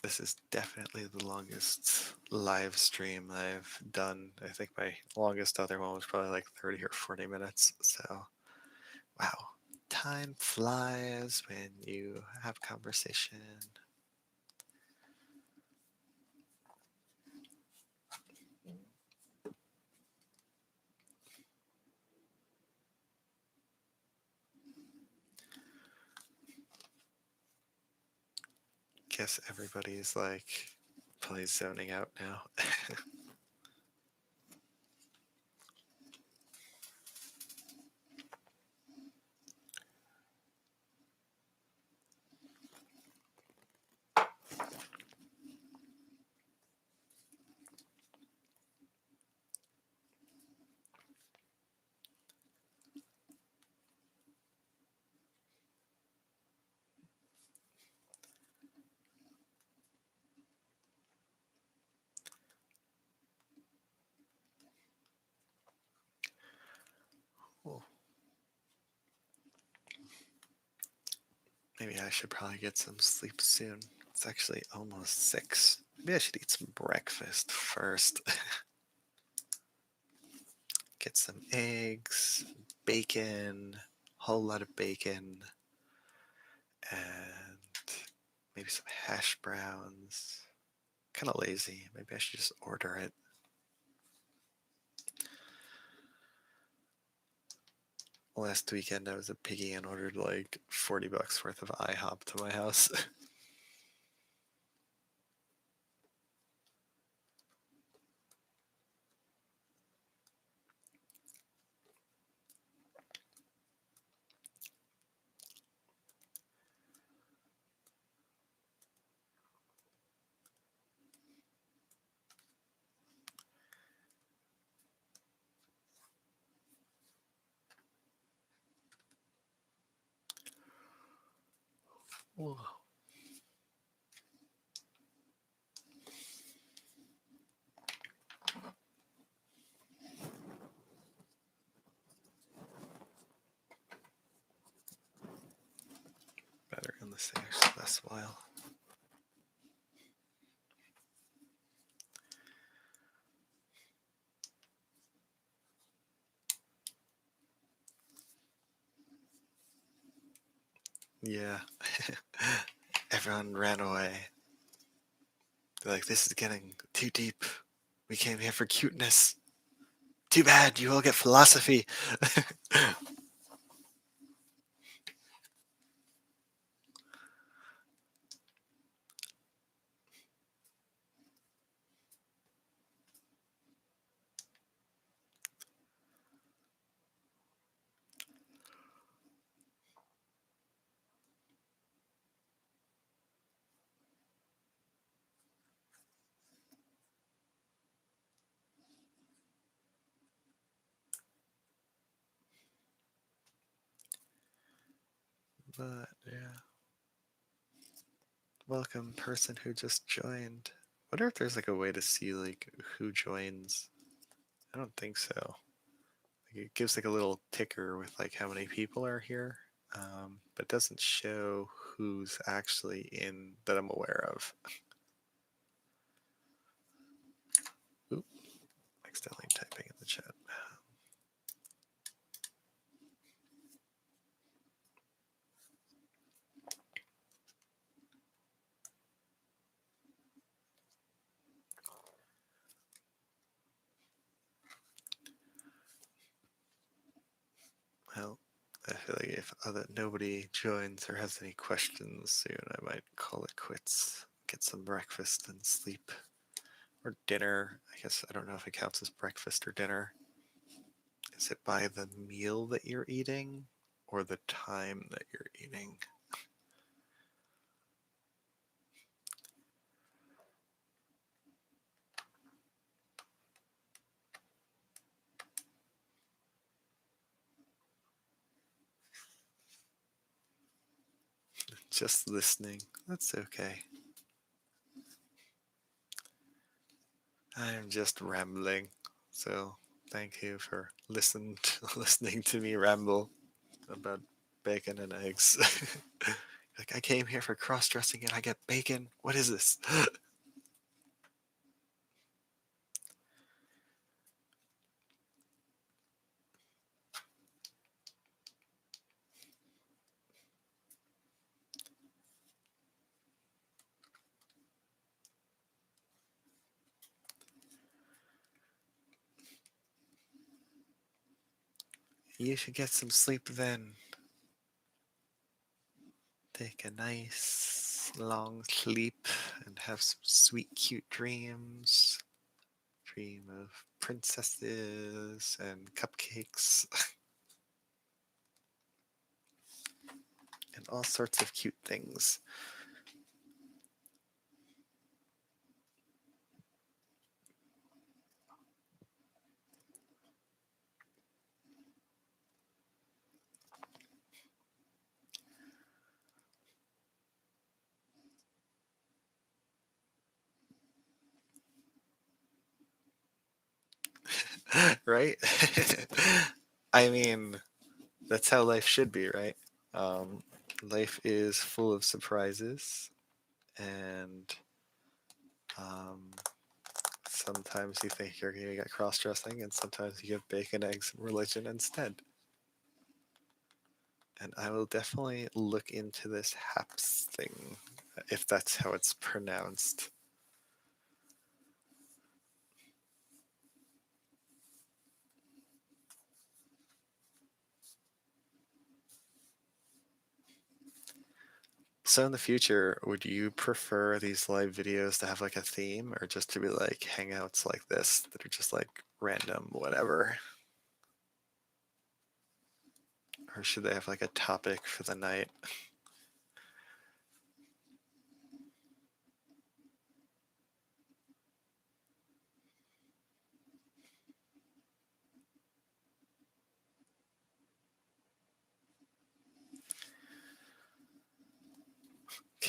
This is definitely the longest live stream I've done. I think my longest other one was probably like 30 or 40 minutes. So, wow. Time flies when you have conversation. Guess everybody's like probably zoning out now. Cool. Maybe I should probably get some sleep soon. It's actually almost 6. Maybe I should eat some breakfast first. Get some eggs, bacon, whole lot of bacon, and maybe some hash browns. Kind of lazy. Maybe I should just order it. Last weekend I was a piggy and ordered like $40 worth of IHOP to my house. Whoa. Better on this thing actually lasts a while. Yeah. Everyone ran away. They're like, this is getting too deep. We came here for cuteness. Too bad, you will get philosophy. But yeah. Welcome, person who just joined. Wonder if there's like a way to see like who joins. I don't think so. Like, it gives like a little ticker with like how many people are here, but doesn't show who's actually in that I'm aware of. Oop, accidentally typing in the chat. Well, I feel like if nobody joins or has any questions soon, I might call it quits. Get some breakfast and sleep. Or dinner. I guess I don't know if it counts as breakfast or dinner. Is it by the meal that you're eating or the time that you're eating? Just listening. That's okay. I'm just rambling. So thank you for listening to me ramble about bacon and eggs. Like, I came here for cross-dressing and I get bacon. What is this? You should get some sleep then. Take a nice long sleep and have some sweet, cute dreams. Dream of princesses and cupcakes and all sorts of cute things. Right? I mean, that's how life should be, right? Life is full of surprises, and um, sometimes you think you're going to get cross dressing, and sometimes you get bacon, eggs, and religion instead. And I will definitely look into this HAPS thing, if that's how it's pronounced. So in the future, would you prefer these live videos to have like a theme, or just to be like hangouts like this that are just like random whatever? Or should they have like a topic for the night?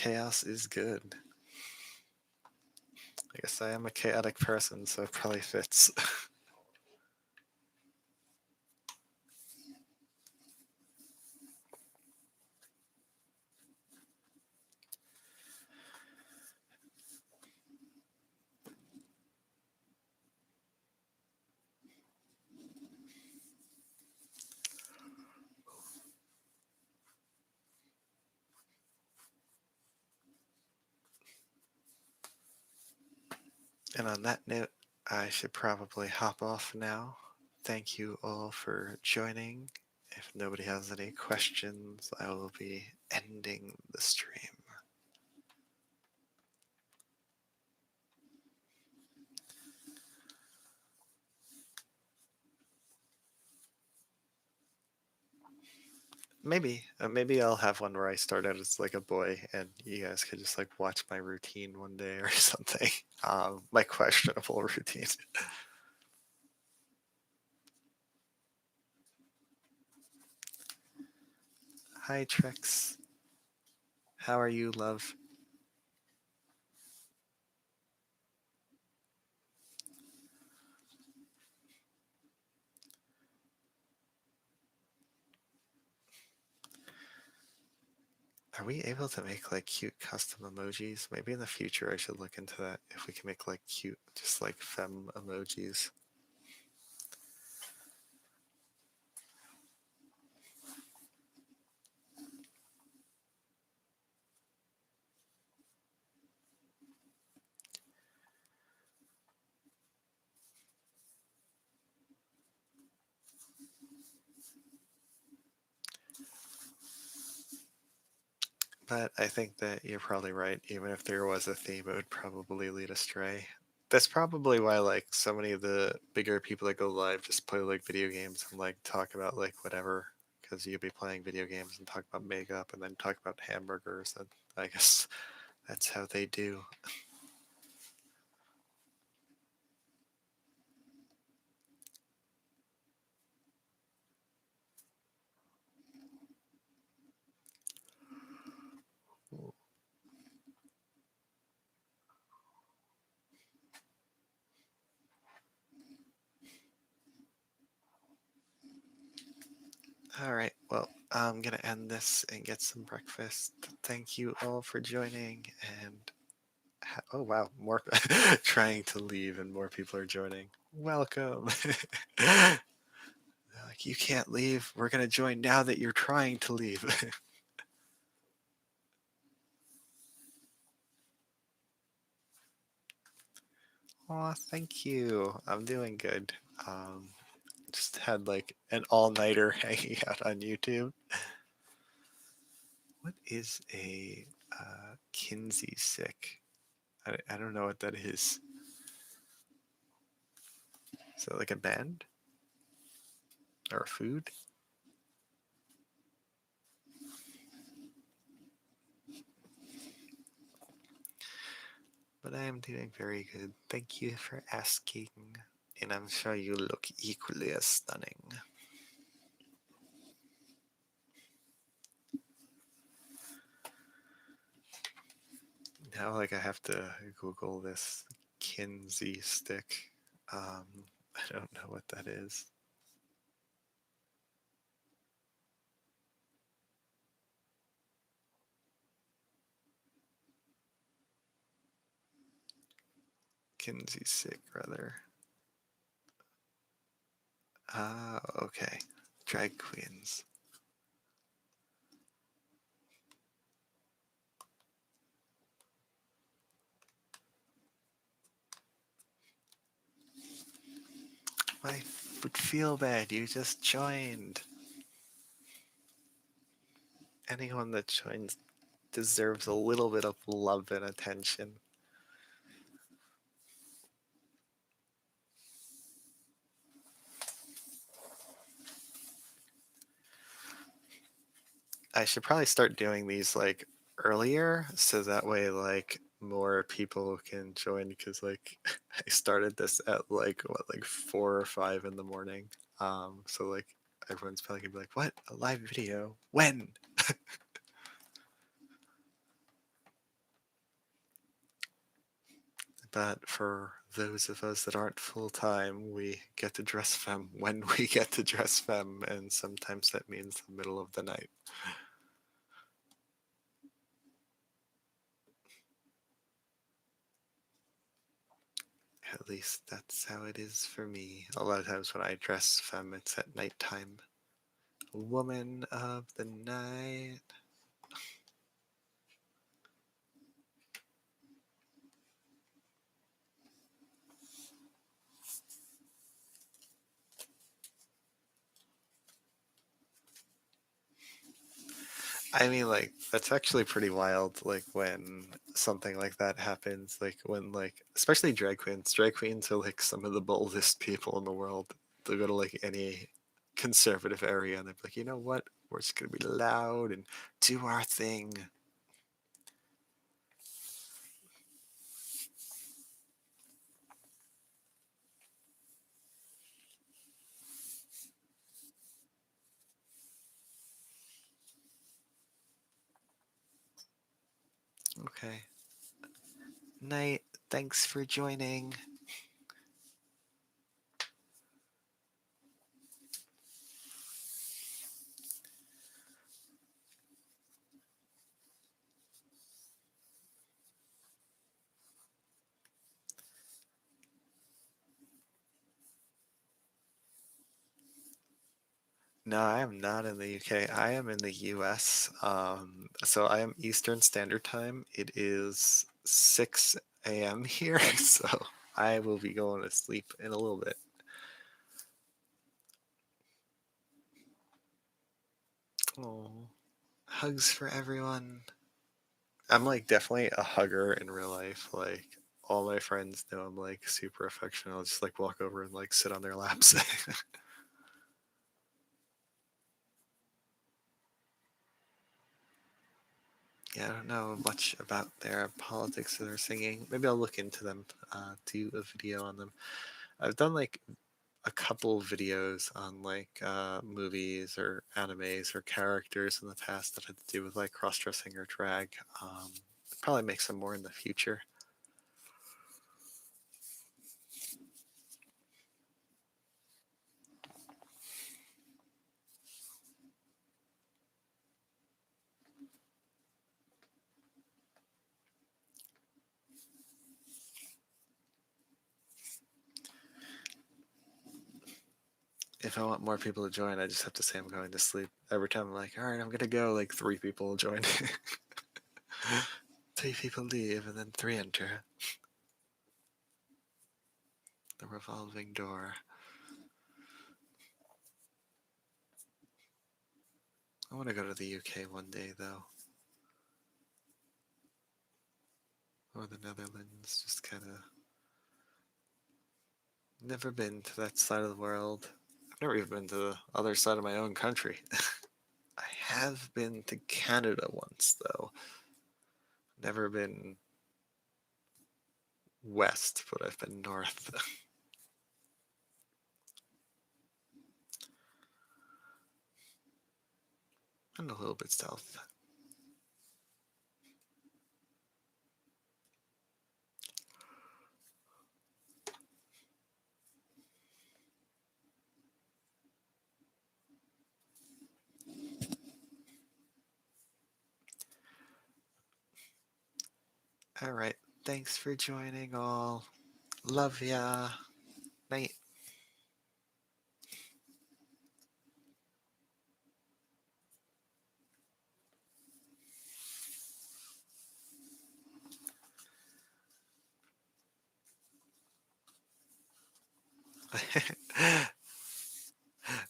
chaos is good. I guess I am a chaotic person, so it probably fits. And on that note, I should probably hop off now. Thank you all for joining. If nobody has any questions, I will be ending the stream. Maybe I'll have one where I start out as like a boy, and you guys could just like watch my routine one day or something. My questionable routine. Hi, Trix. How are you, love? Are we able to make like cute custom emojis? Maybe in the future I should look into that. If we can make like cute, just like femme emojis. But I think that you're probably right. Even if there was a theme, it would probably lead astray. That's probably why like so many of the bigger people that go live just play like video games and like talk about like whatever, because you'd be playing video games and talk about makeup and then talk about hamburgers, and I guess that's how they do. All right, well, I'm gonna end this and get some breakfast. Thank you all for joining, and oh wow, more trying to leave and more people are joining. Welcome. Like, you can't leave. We're gonna join now that you're trying to leave. Aw, thank you. I'm doing good. Um, just had like an all-nighter hanging out on YouTube. What is a Kinsey sick? I don't know what that is. Is that like a band or a food? But I am doing very good. Thank you for asking. And I'm sure you look equally as stunning. Now, like, I have to Google this Kinsey stick. I don't know what that is. Kinsey stick, rather. Ah, okay. Drag queens. I would feel bad. You just joined. Anyone that joins deserves a little bit of love and attention. I should probably start doing these like earlier so that way like more people can join, because like I started this at like what, like 4 or 5 in the morning. So like everyone's probably gonna be like, what, a live video when? But for those of us that aren't full time, we get to dress femme when we get to dress femme, and sometimes that means the middle of the night. At least that's how it is for me. A lot of times when I dress femme, it's at nighttime. Woman of the night. I mean, like, that's actually pretty wild, like, when something like that happens, like, when, like, especially drag queens. Drag queens are, like, some of the boldest people in the world. They'll go to, like, any conservative area and they're like, you know what? We're just gonna be loud and do our thing. Okay. Night. Thanks for joining. No, I am not in the UK. I am in the US. So I am Eastern Standard Time. It is 6 a.m. here, so I will be going to sleep in a little bit. Oh, hugs for everyone. I'm like definitely a hugger in real life. Like all my friends know I'm like super affectionate. I'll just like walk over and like sit on their laps. Yeah, I don't know much about their politics or their singing. Maybe I'll look into them, do a video on them. I've done like a couple videos on like movies or animes or characters in the past that had to do with like cross dressing or drag. Probably make some more in the future. If I want more people to join, I just have to say I'm going to sleep. Every time I'm like, all right, I'm gonna go, like 3 people will join. 3 people leave, and then 3 enter. The revolving door. I want to go to the UK one day, though, or the Netherlands. Just kind of never been to that side of the world. I've never even been to the other side of my own country. I have been to Canada once, though. Never been west, but I've been north. And a little bit south. All right. Thanks for joining, all. Love ya. Night.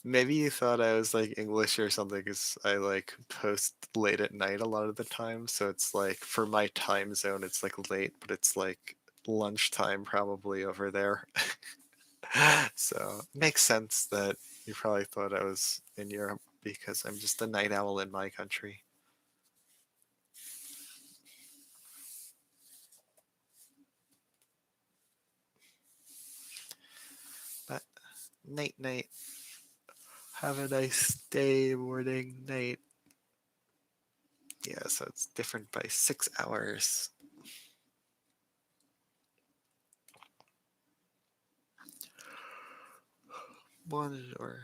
Maybe you thought I was like English or something because I like post late at night a lot of the time. So it's like for my time zone, it's like late, but it's like lunchtime probably over there. So it makes sense that you probably thought I was in Europe because I'm just a night owl in my country. But night, night. Have a nice day, morning, night. Yeah, so it's different by 6 hours. wanted or